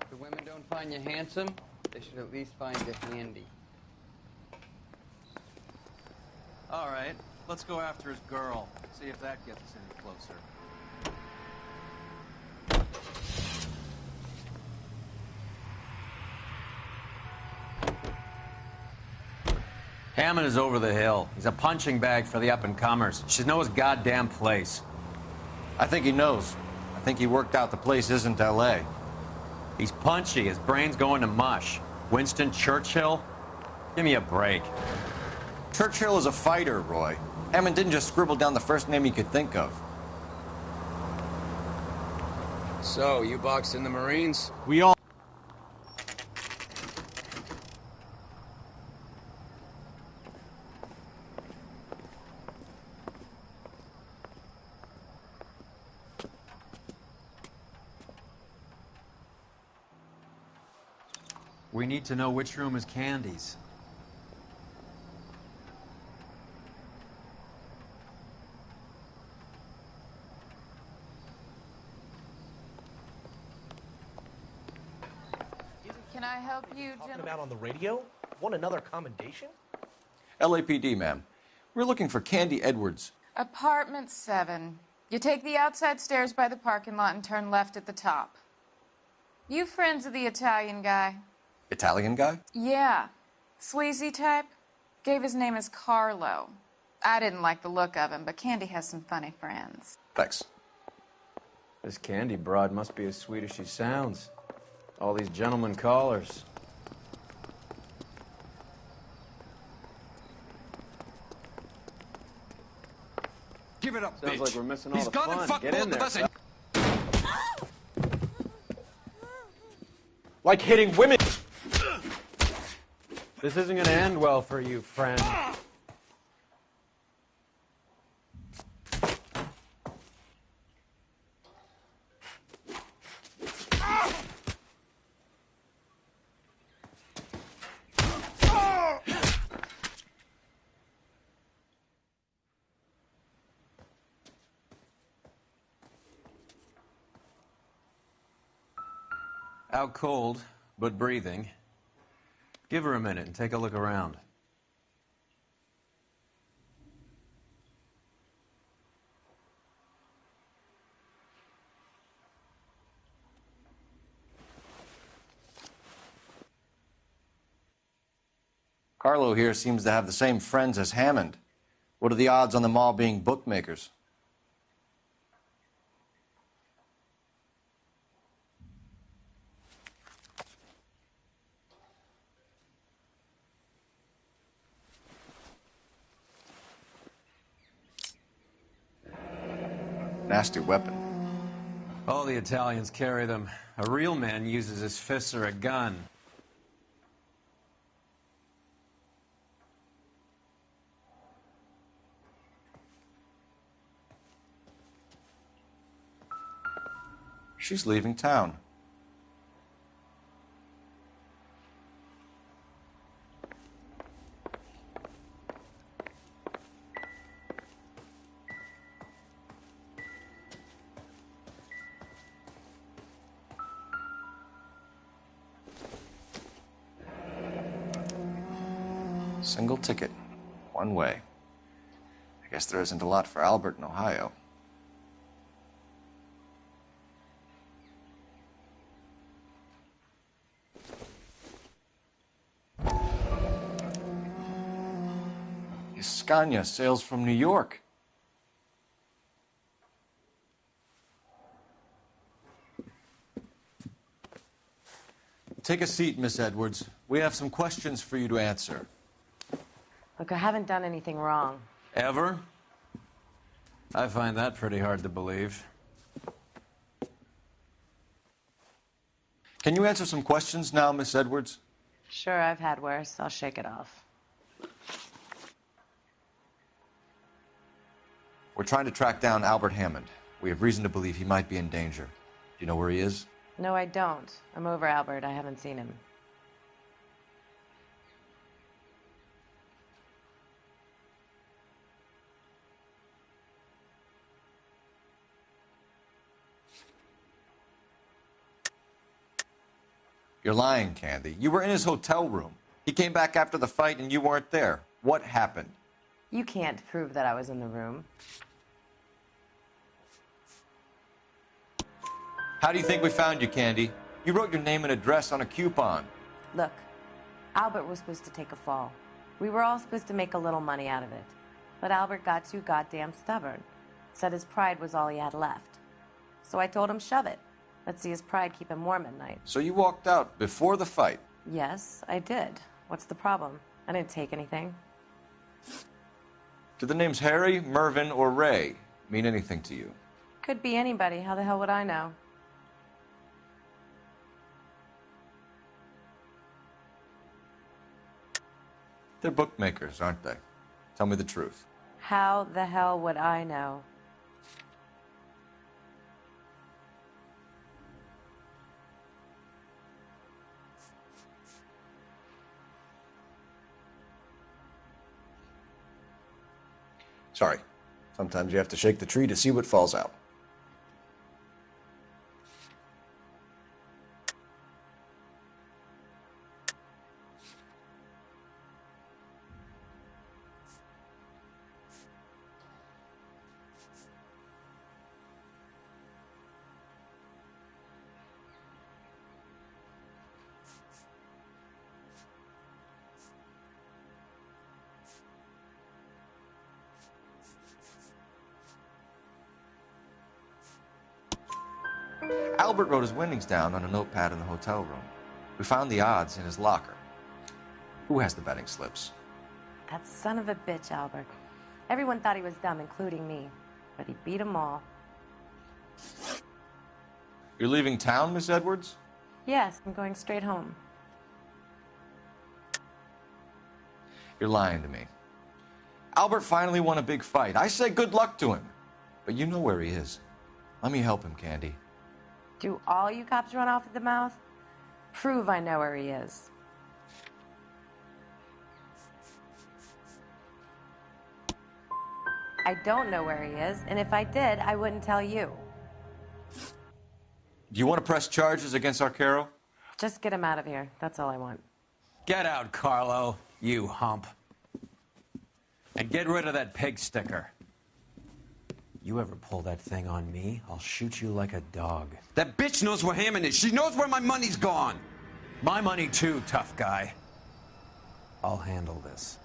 S19: If the women don't find you handsome, they should at least find you handy.
S14: All right, let's go after his girl. See if that gets us any closer. Hammond is over the hill. He's a punching bag for the up-and-comers. Should know his goddamn place.
S5: I think he knows. I think he worked out the place isn't L.A.
S14: He's punchy. His brain's going to mush. Winston Churchill? Give me a break.
S5: Churchill is a fighter, Roy. Hammond didn't just scribble down the first name he could think of.
S12: So, you boxed in the Marines?
S5: We all...
S14: We need to know which room is Candy's.
S13: Can I help you,
S1: Talking
S13: gentlemen?
S1: about on the radio? Want another commendation?
S5: LAPD, ma'am. We're looking for Candy Edwards.
S13: Apartment 7. You take the outside stairs by the parking lot and turn left at the top. You friends of the Italian guy?
S5: Italian guy?
S13: Yeah. Sleazy type? Gave his name as Carlo. I didn't like the look of him, but Candy has some funny friends.
S5: Thanks.
S14: This Candy broad must be as sweet as she sounds. All these gentlemen callers.
S2: Give it up,
S14: Sounds
S2: bitch.
S14: like we're missing all
S2: He's
S14: the
S2: gone
S14: fun.
S2: and fucked
S14: Get
S2: both
S14: in
S2: of
S14: there.
S2: us and...
S23: Like hitting women.
S14: This isn't gonna end well for you, friend. Out cold, but breathing. Give her a minute and take a look around.
S8: Carlo here seems to have the same friends as Hammond. What are the odds on them all being bookmakers? Nasty weapon.
S14: All the Italians carry them. A real man uses his fists or a gun.
S8: She's leaving town. Single ticket, one way. I guess there isn't a lot for Albert in Ohio. Scania sails from New York. Take a seat, Miss Edwards. We have some questions for you to answer.
S11: Look, I haven't done anything wrong.
S14: Ever? I find that pretty hard to believe.
S8: Can you answer some questions now, Miss Edwards?
S11: Sure, I've had worse. I'll shake it off.
S8: We're trying to track down Albert Hammond. We have reason to believe he might be in danger. Do you know where he is?
S11: No, I don't. I'm over Albert. I haven't seen him.
S8: You're lying, Candy. You were in his hotel room. He came back after the fight and you weren't there. What happened?
S11: You can't prove that I was in the room.
S8: How do you think we found you, Candy? You wrote your name and address on a coupon.
S11: Look, Albert was supposed to take a fall. We were all supposed to make a little money out of it. But Albert got too goddamn stubborn. Said his pride was all he had left. So I told him, shove it. Let's see his pride keep him warm at night.
S8: So you walked out before the fight?
S11: Yes, I did. What's the problem? I didn't take anything.
S8: Do the names Harry, Mervyn, or Ray mean anything to you?
S11: Could be anybody. How the hell would I know?
S8: They're bookmakers, aren't they? Tell me the truth.
S11: How the hell would I know?
S8: Sorry. Sometimes you have to shake the tree to see what falls out. Albert wrote his winnings down on a notepad in the hotel room. We found the odds in his locker. Who has the betting slips?
S11: That son of a bitch, Albert. Everyone thought he was dumb, including me. But he beat them all.
S8: You're leaving town, Miss Edwards?
S11: Yes, I'm going straight home.
S8: You're lying to me. Albert finally won a big fight. I say good luck to him. But you know where he is. Let me help him, Candy.
S11: Do all you cops run off at the mouth? Prove I know where he is. I don't know where he is, and if I did, I wouldn't tell you.
S8: Do you want to press charges against Arcaro?
S11: Just get him out of here. That's all I want.
S14: Get out, Carlo, you hump. And get rid of that pig sticker. You ever pull that thing on me, I'll shoot you like a dog.
S2: That bitch knows where Hammond is. She knows where my money's gone.
S14: My money too, tough guy. I'll handle this.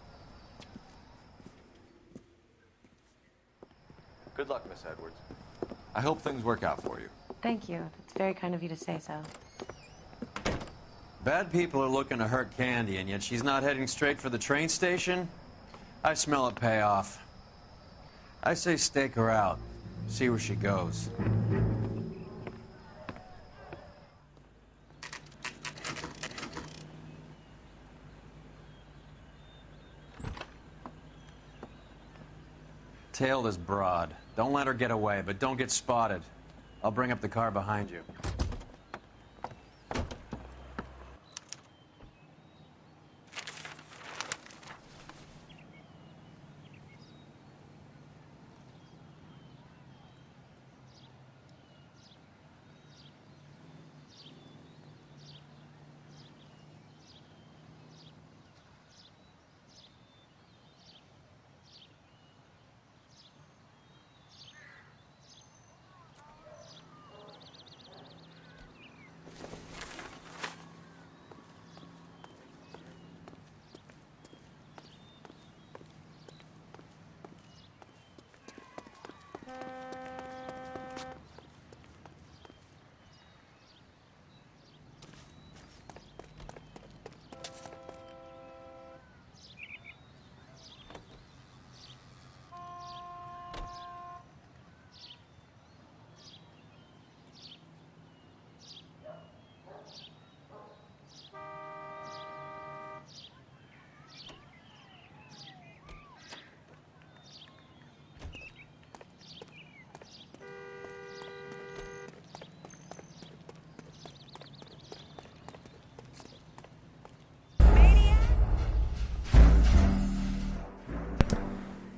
S8: Good luck, Miss Edwards. I hope things work out for you.
S11: Thank you. That's very kind of you to say so.
S14: Bad people are looking to hurt Candy, and yet she's not heading straight for the train station? I smell a payoff. I say stake her out. See where she goes. Tail this broad. Don't let her get away, but don't get spotted. I'll bring up the car behind you.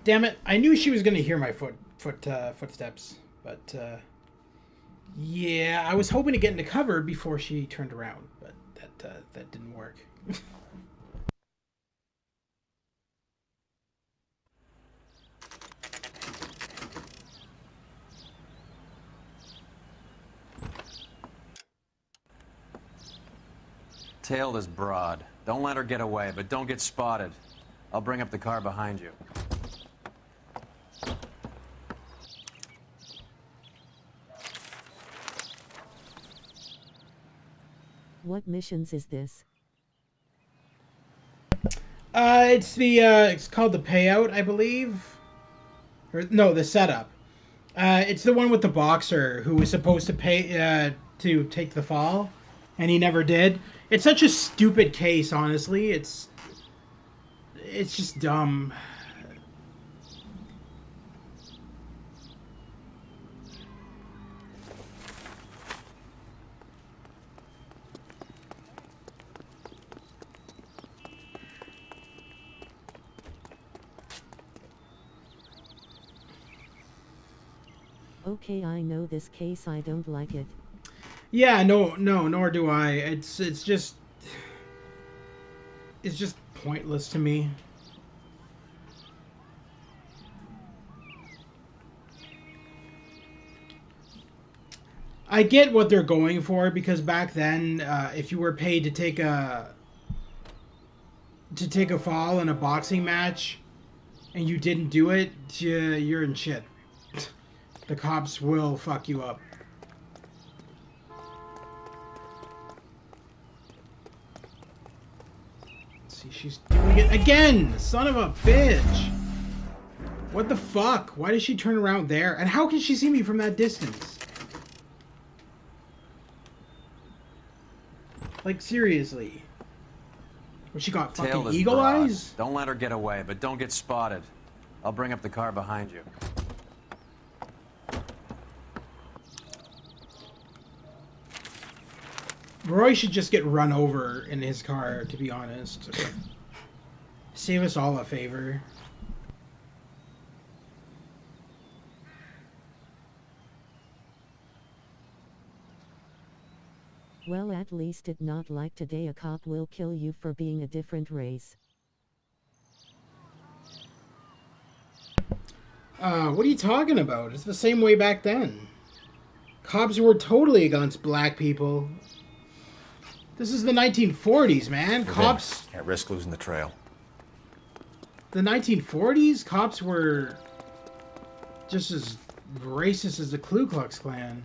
S7: Damn it! I knew she was gonna hear my footsteps, but yeah, I was hoping to get into cover before she turned around, but that didn't work.
S14: Tail this broad. Don't let her get away, but don't get spotted. I'll bring up the car behind you.
S15: What missions is this?
S7: It's called the payout, I believe. Or no, the setup. It's the one with the boxer who was supposed to pay to take the fall, and he never did. It's such a stupid case, honestly. It's just dumb.
S15: Okay, I know this case. I don't like it.
S7: Yeah, no, nor do I. It's just pointless to me. I get what they're going for, because back then, if you were paid to take a fall in a boxing match and you didn't do it, you're in shit. The cops will fuck you up. Let's see, she's doing it again! Son of a bitch! What the fuck? Why did she turn around there? And how can she see me from that distance? Like, seriously. What, she got
S14: Tail
S7: fucking
S14: this
S7: eagle
S14: broad.
S7: eyes?
S14: Don't let her get away, but don't get spotted. I'll bring up the car behind you.
S7: Roy should just get run over in his car, to be honest. Save us all a favor.
S15: Well, at least it not like today a cop will kill you for being a different race.
S7: What are you talking about? It's the same way back then. Cops were totally against black people. This is the 1940s, man. Cops...
S8: Can't risk losing the trail.
S7: The 1940s? Cops were just as racist as the Ku Klux Klan.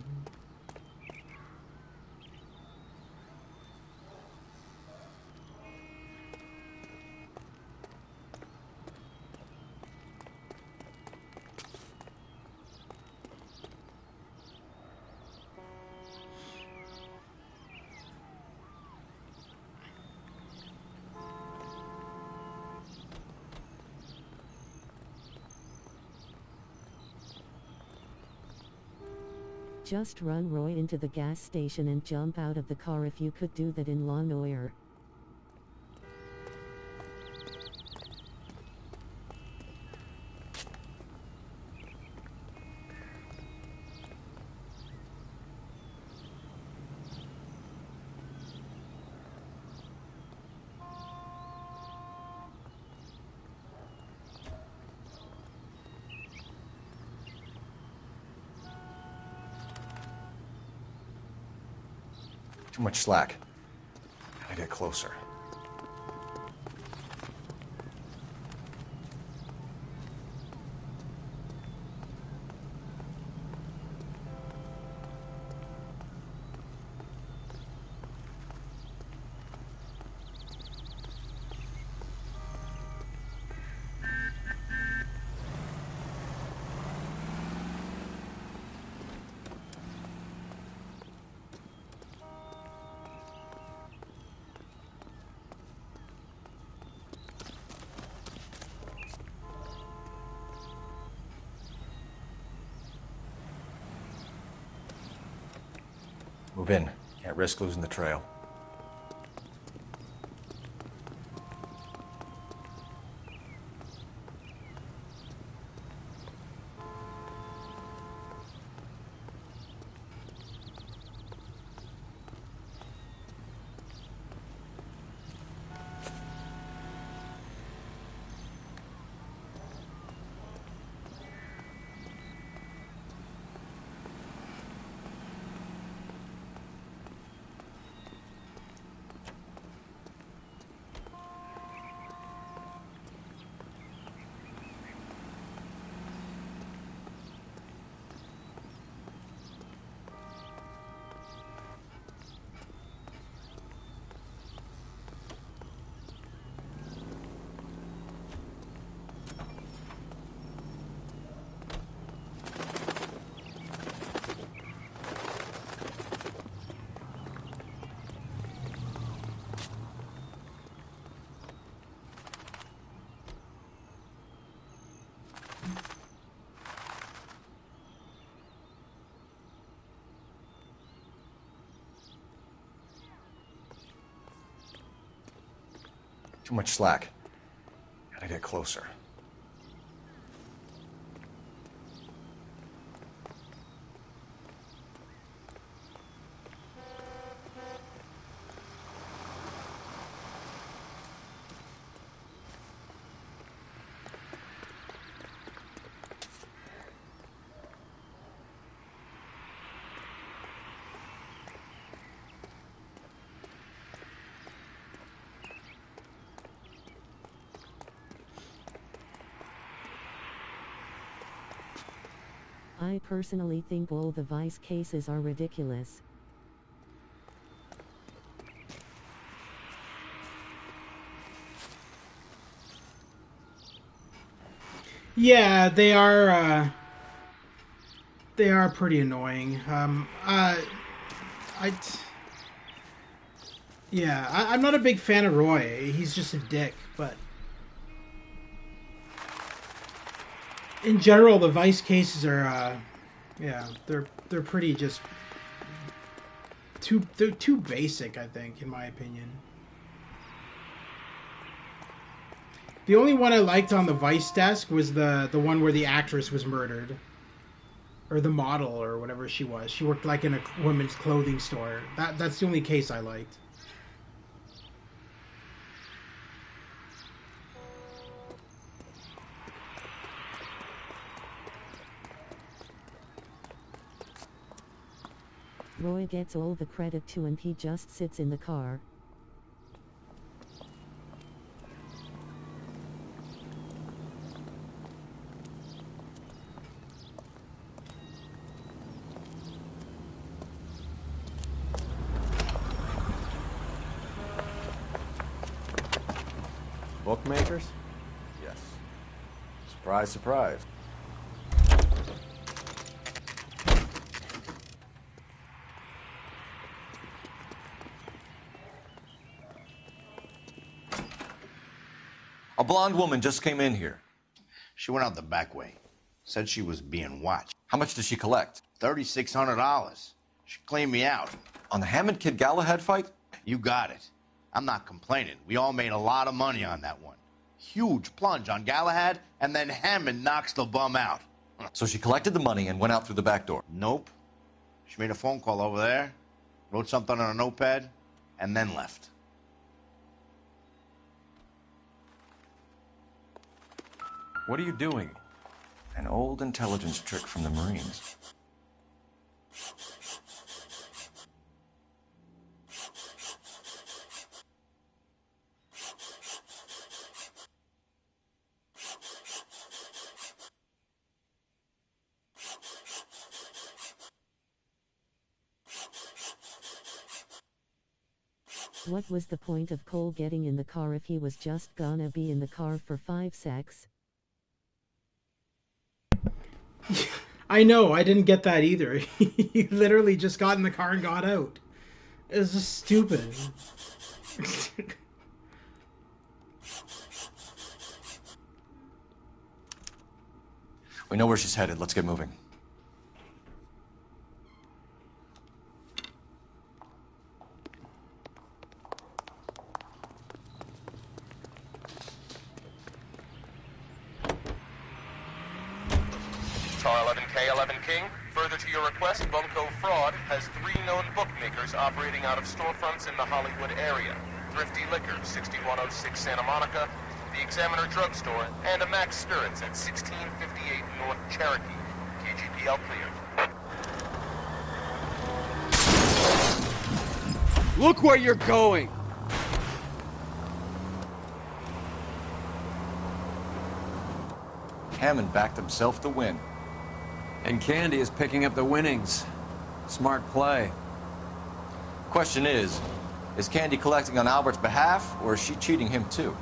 S15: Just run Roy into the gas station and jump out of the car if you could do that in Noire.
S8: Too much slack. Gotta get closer. Move in. Can't risk losing the trail. Too much slack. Gotta get closer.
S15: I personally think all the Vice cases are ridiculous.
S7: Yeah, they are pretty annoying. Yeah, I'm not a big fan of Roy. He's just a dick, but in general, the Vice cases are, yeah, they're pretty just they're too basic, I think, in my opinion. The only one I liked on the Vice desk was the one where the actress was murdered. Or the model, or whatever she was. She worked like in a women's clothing store. That's the only case I liked.
S15: Roy gets all the credit too, and he just sits in the car.
S5: Bookmakers? Yes. Surprise, surprise.
S8: A blonde woman just came in here.
S4: She went out the back way. Said she was being watched.
S8: How much did she collect?
S4: $3,600. She cleaned me out.
S8: On the Hammond Kid Galahad fight?
S4: You got it. I'm not complaining. We all made a lot of money on that one. Huge plunge on Galahad, and then Hammond knocks the bum out.
S8: So she collected the money and went out through the back door?
S4: Nope. She made a phone call over there, wrote something on a notepad, and then left.
S23: What are you doing?
S8: An old intelligence trick from the Marines.
S15: What was the point of Cole getting in the car if he was just gonna be in the car for 5 secs?
S7: I know, I didn't get that either. He literally just got in the car and got out. It was just stupid.
S8: We know where she's headed. Let's get moving.
S16: Char 11K 11 King, further to your request, Bunko Fraud has 3 known bookmakers operating out of storefronts in the Hollywood area. Thrifty Liquor, 6106 Santa Monica, the Examiner Drugstore, and a Max Spirits at 1658 North Cherokee. KGPL clear.
S12: Look where you're going!
S8: Hammond backed himself to win.
S14: And Candy is picking up the winnings. Smart play.
S8: Question is Candy collecting on Albert's behalf, or is she cheating him too?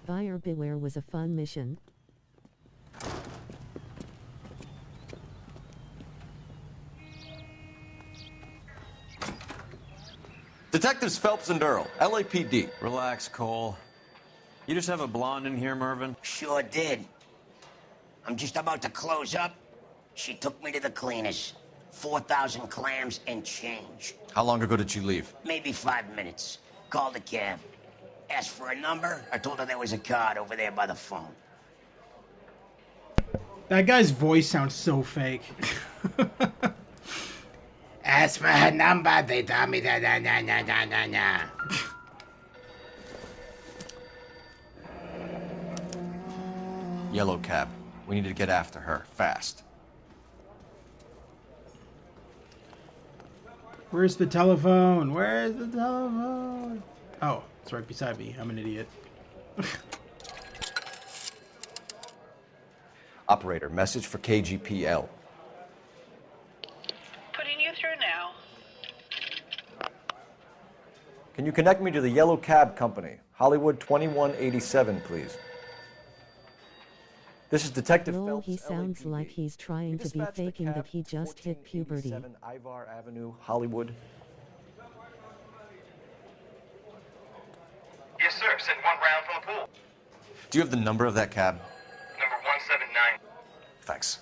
S15: Buyer Beware was a fun mission.
S8: Detectives Phelps and Earl, LAPD.
S14: Relax, Cole. You just have a blonde in here, Mervyn?
S22: Sure did. I'm just about to close up. She took me to the cleaners. 4,000 clams and change.
S8: How long ago did she leave?
S22: Maybe 5 minutes. Called a cab. Asked for a number. I told her there was a card over there by the phone.
S7: That guy's voice sounds so fake.
S22: Asked for her number. They told me that.
S8: Yellow cab. We need to get after her, fast.
S7: Where's the telephone? Where's the telephone? Oh, it's right beside me. I'm an idiot.
S8: Operator, message for KGPL.
S5: Can you connect me to the Yellow Cab Company? Hollywood 2187, please. This is Detective
S15: Lol,
S5: Phelps.
S15: he sounds
S5: LAPD.
S15: like he's trying to be
S5: Dispatch the
S15: faking
S5: cab
S15: that he just hit puberty.
S5: 1487 Ivar Avenue, Hollywood.
S16: Yes, sir. Send one round from the pool.
S5: Do you have the number of that cab?
S16: Number 179.
S5: Thanks.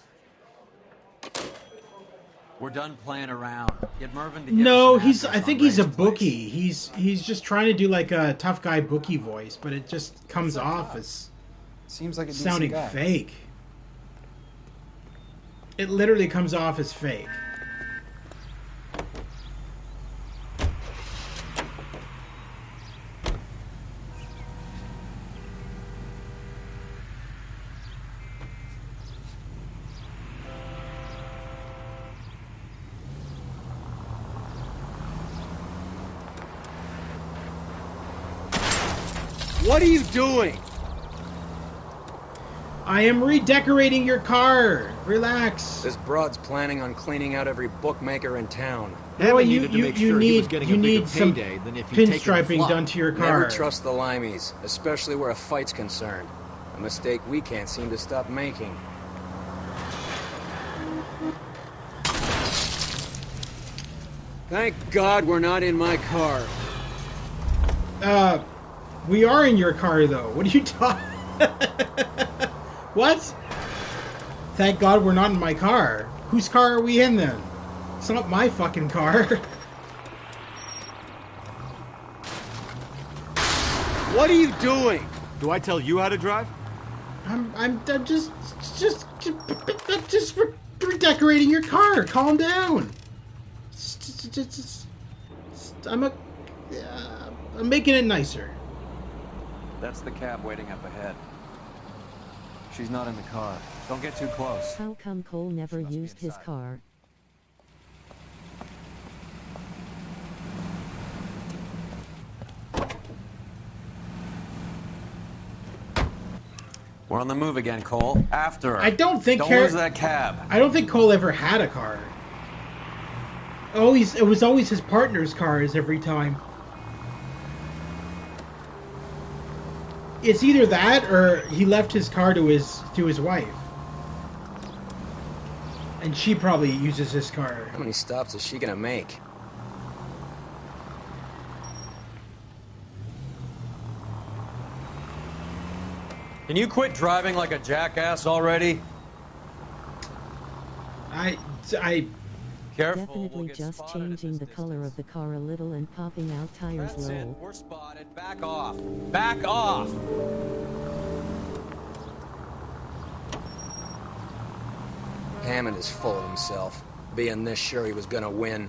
S14: We're done playing around. Get Mervyn to give
S7: No,
S14: us an
S7: he's.
S14: address
S7: I think
S14: on
S7: he's a
S14: Ray's place.
S7: bookie. He's just trying to do like a tough guy bookie voice, but it just comes off as
S6: seems like a
S7: sounding
S6: decent guy.
S7: fake. It literally comes off as fake.
S12: What are you doing?
S7: I am redecorating your car. Relax.
S12: This broad's planning on cleaning out every bookmaker in town.
S7: Boy, you need some pinstriping done to your car.
S12: Never trust the limeys, especially where a fight's concerned. A mistake we can't seem to stop making. Thank God we're not in my car.
S7: We are in your car, though. What are you talking? What? Thank God we're not in my car. Whose car are we in, then? It's not my fucking car.
S12: What are you doing?
S5: Do I tell you how to drive?
S7: I'm just redecorating your car. Calm down. I'm making it nicer.
S23: That's the cab waiting up ahead. She's not in the car. Don't get too close.
S15: How come Cole never used his car?
S14: We're on the move again, Cole. After her.
S7: I don't think.
S14: Don't lose that cab.
S7: I don't think Cole ever had a car. It was always his partner's cars every time. It's either that or he left his car to his wife. And she probably uses his car.
S12: How many stops is she gonna make?
S14: Can you quit driving like a jackass already? Careful.
S15: Definitely just changing the color of the car a little and popping out tires.
S14: That's it.
S15: Low.
S14: We're spotted. Back off. Back off.
S12: Hammond is full of himself, being this sure he was gonna win.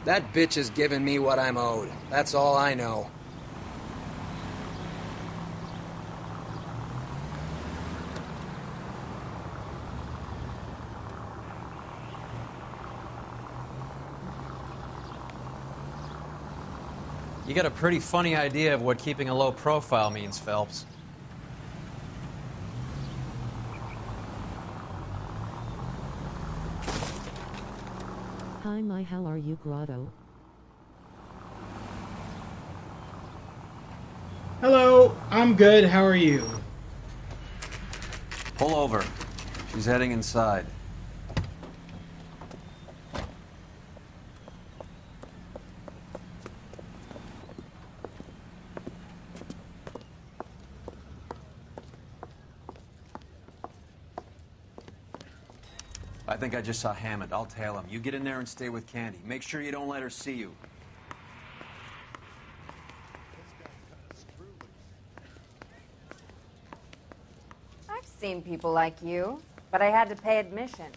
S12: That bitch is giving me what I'm owed. That's all I know.
S14: You got a pretty funny idea of what keeping a low profile means, Phelps.
S15: Hi, how are you, Grotto?
S7: Hello, I'm good. How are you?
S14: Pull over. She's heading inside. I think I just saw Hammond. I'll tail him. You get in there and stay with Candy. Make sure you don't let her see you.
S11: I've seen people like you, but I had to pay admission.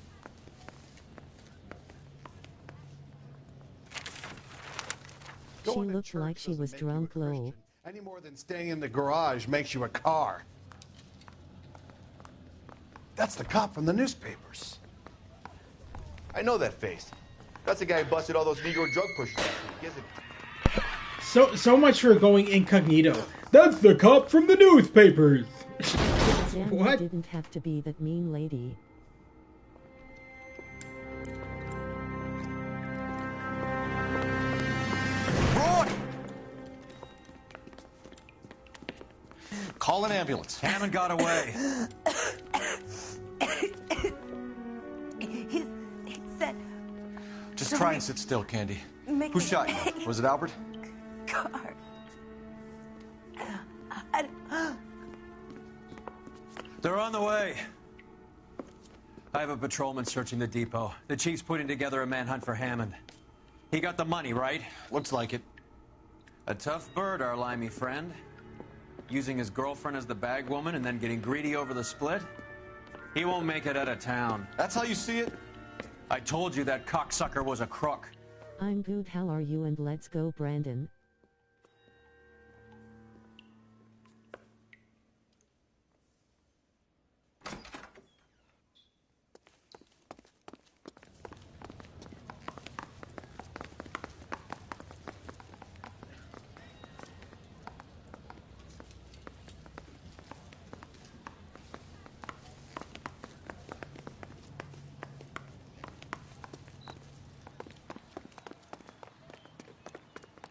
S15: She looked like she was drunk low.
S6: Any more than staying in the garage makes you a car. That's the cop from the newspapers.
S4: I know that face. That's the guy who busted all those Negro drug pushers last week, isn't he?
S7: So much for going incognito. That's the cop from the newspapers.
S15: Damn,
S7: What?
S15: You didn't have to be that mean lady.
S8: Roy! Call an ambulance.
S14: Hammond got away.
S11: He said...
S8: Just try and sit still, Candy. Who shot you? Was it Albert?
S11: Car.
S14: They're on the way. I have a patrolman searching the depot. The chief's putting together a manhunt for Hammond. He got the money, right?
S8: Looks like it.
S14: A tough bird, our limey friend. Using his girlfriend as the bag woman and then getting greedy over the split. He won't make it out of town.
S8: That's how you see it?
S14: I told you that cocksucker was a crook.
S15: I'm good, how are you, and let's go, Brandon.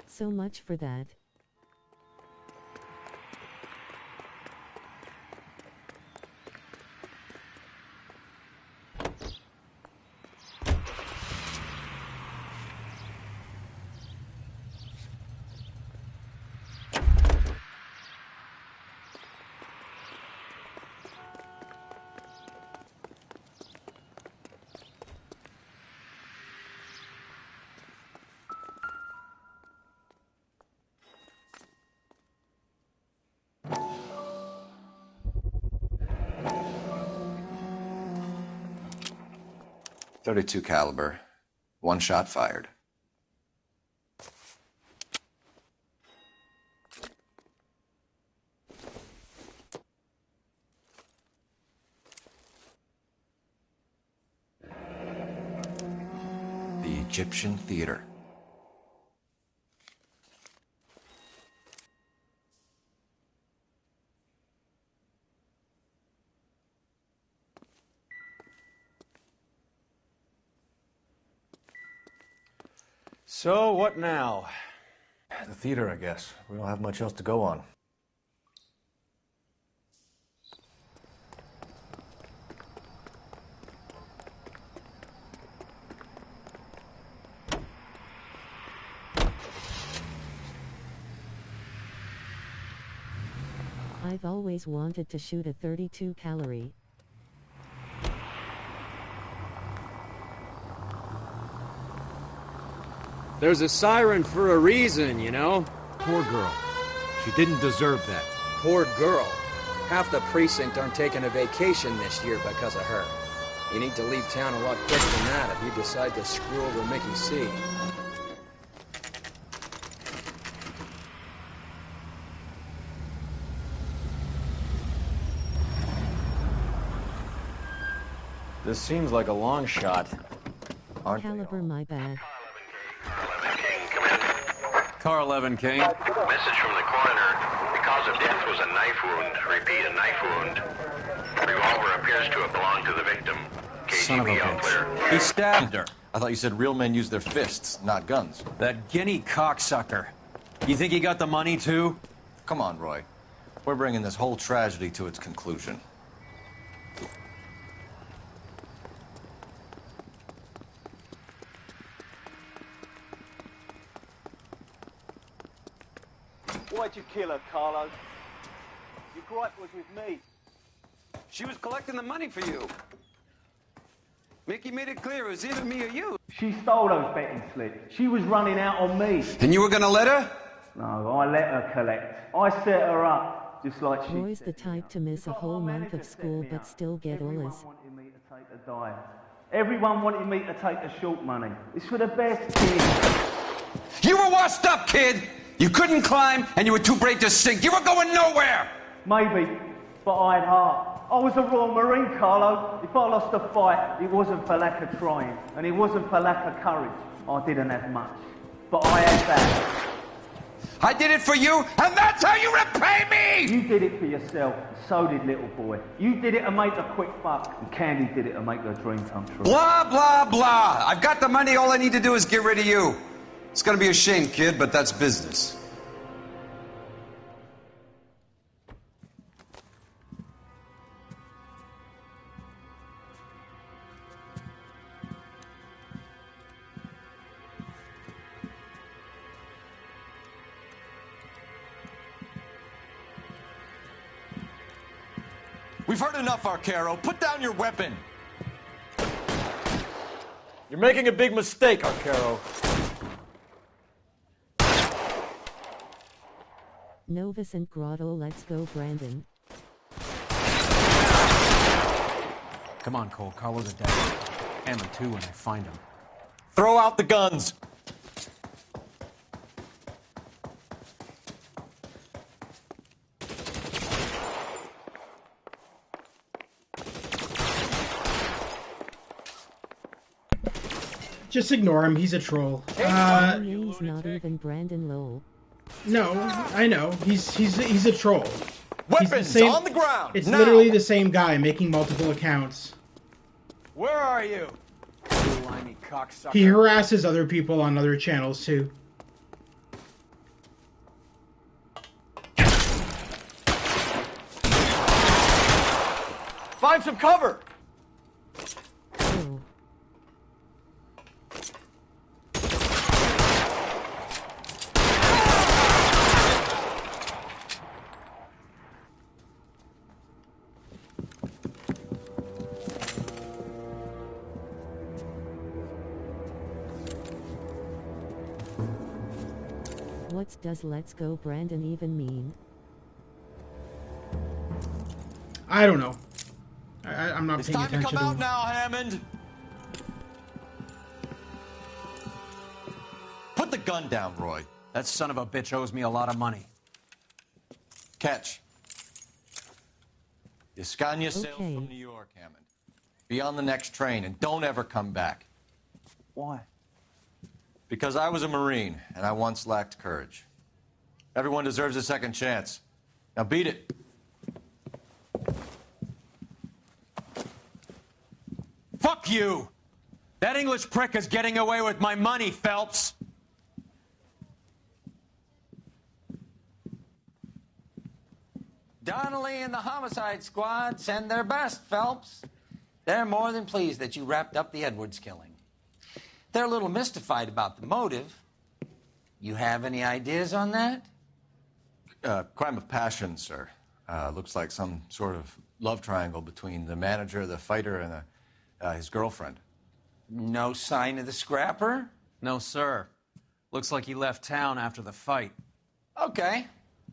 S15: So much for that.
S8: .32 caliber. One shot fired. The Egyptian Theater.
S14: So, what now?
S23: The theater, I guess. We don't have much else to go on.
S15: I've always wanted to shoot a 32 calorie.
S12: There's a siren for a reason, you know?
S20: Poor girl. She didn't deserve that.
S12: Poor girl. Half the precinct aren't taking a vacation this year because of her. You need to leave town a lot quicker than that if you decide to screw over Mickey C.
S14: This seems like a long shot.
S15: Caliber, my bad.
S14: Car 11, King.
S21: Message from the coroner. The cause of death was a knife wound. Repeat, a knife wound. Revolver appears to have belonged to the victim.
S14: Son of a
S21: KGB all clear.
S14: bitch. He stabbed her.
S8: I thought you said real men use their fists, not guns.
S14: That guinea cocksucker. You think he got the money, too?
S8: Come on, Roy. We're bringing this whole tragedy to its conclusion.
S24: Why'd you kill her, Carlo? Your gripe was with me.
S14: She was collecting the money for you.
S12: Mickey made it clear it was either me or you.
S24: She stole those betting slips. She was running out on me.
S12: And you were gonna let her?
S24: No, I let her collect. I set her up, just like she
S15: Roy's the type to miss a whole month of school but still get all his.
S24: wanted me to take a dive. Everyone wanted me to take the short money. It's for the best kid.
S12: You were washed up, kid! You couldn't climb, and you were too brave to sink. You were going nowhere!
S24: Maybe, but I had heart. I was a Royal Marine, Carlo. If I lost a fight, it wasn't for lack of trying, and it wasn't for lack of courage. I didn't have much, but I had that.
S12: I did it for you, and that's how you repay me!
S24: You did it for yourself, so did little boy. You did it to make a quick buck, and Candy did it to make her dream come true.
S12: Blah, blah, blah. I've got the money. All I need to do is get rid of you. It's gonna be a shame, kid, but that's business.
S5: We've heard enough, Arcaro. Put down your weapon. You're making a big mistake, Arcaro.
S15: Novus and Grotto, let's go, Brandon.
S20: Come on, Cole. Carlo's a dead. Hammer too when I find him.
S5: Throw out the guns.
S7: Just ignore him. He's a troll.
S15: He's not even Brandon Lowell.
S7: No, I know. He's a troll.
S5: Weapons on the ground.
S7: It's
S5: now.
S7: literally the same guy making multiple accounts.
S14: Where are you?
S12: Slimy cocksucker.
S7: He harasses other people on other channels too.
S5: Find some cover.
S15: Oh. What does "let's go, Brandon" even mean?
S7: I don't know. I'm not
S5: It's
S7: paying
S5: time to
S7: attention
S5: come
S7: to
S5: out
S7: him.
S5: now, Hammond. Put the gun down, Roy.
S20: That son of a bitch owes me a lot of money.
S5: Catch. Escania sails from New York, Hammond. Be on the next train and don't ever come back.
S24: Why?
S5: Because I was a Marine and I once lacked courage. Everyone deserves a second chance. Now beat it.
S20: Fuck you! That English prick is getting away with my money, Phelps!
S3: Donnelly and the homicide squad send their best, Phelps. They're more than pleased that you wrapped up the Edwards killing. They're a little mystified about the motive. You have any ideas on that?
S5: Crime of passion, sir. Looks like some sort of love triangle between the manager, the fighter, and his girlfriend.
S3: No sign of the scrapper?
S20: No, sir. Looks like he left town after the fight.
S3: Okay.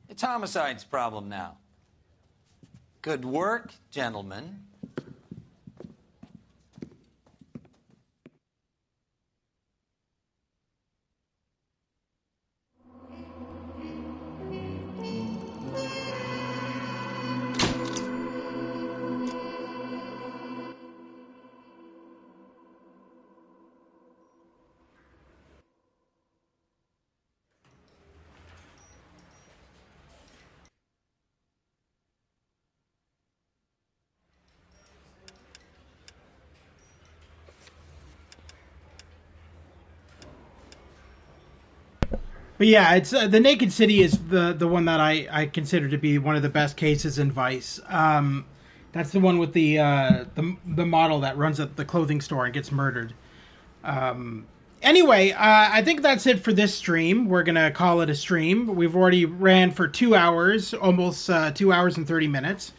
S3: It's homicide's problem now. Good work, gentlemen.
S7: But yeah, it's the Naked City is the one that I consider to be one of the best cases in Vice. That's the one with the model that runs at the clothing store and gets murdered. Anyway, I think that's it for this stream. We're gonna call it a stream. We've already ran for 2 hours, almost 2 hours and 30 minutes.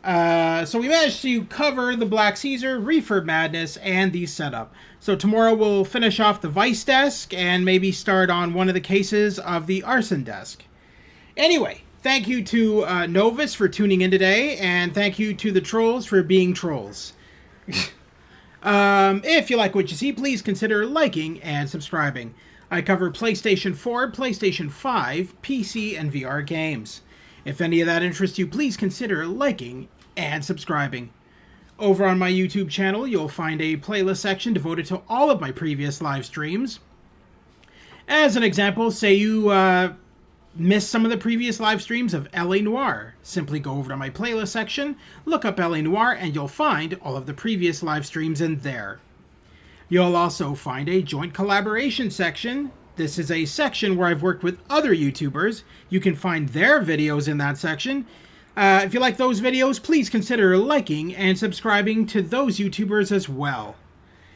S7: So we managed to cover the Black Caesar, Reefer Madness, and the setup. So tomorrow we'll finish off the Vice desk and maybe start on one of the cases of the Arson desk. Anyway, thank you to Novus for tuning in today, and thank you to the trolls for being trolls. If you like what you see, please consider liking and subscribing. I cover PlayStation 4, PlayStation 5, PC, and VR games. If any of that interests you, please consider liking and subscribing. Over on my YouTube channel, you'll find a playlist section devoted to all of my previous live streams. As an example, say you missed some of the previous live streams of LA Noire. Simply go over to my playlist section, look up LA Noire, and you'll find all of the previous live streams in there. You'll also find a joint collaboration section. This is a section where I've worked with other YouTubers. You can find their videos in that section. If you like those videos, please consider liking and subscribing to those YouTubers as well.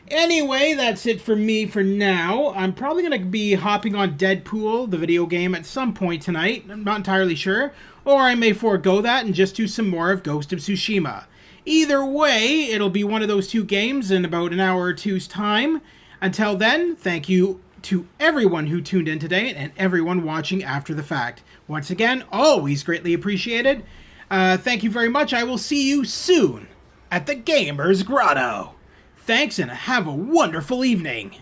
S7: Anyway, that's it for me for now. I'm probably going to be hopping on Deadpool, the video game, at some point tonight. I'm not entirely sure. Or I may forego that and just do some more of Ghost of Tsushima. Either way, it'll be one of those two games in about an hour or two's time. Until then, thank you to everyone who tuned in today and everyone watching after the fact. Once again, always greatly appreciated. Thank you very much. I will see you soon at the Gamer's Grotto. Thanks and have a wonderful evening.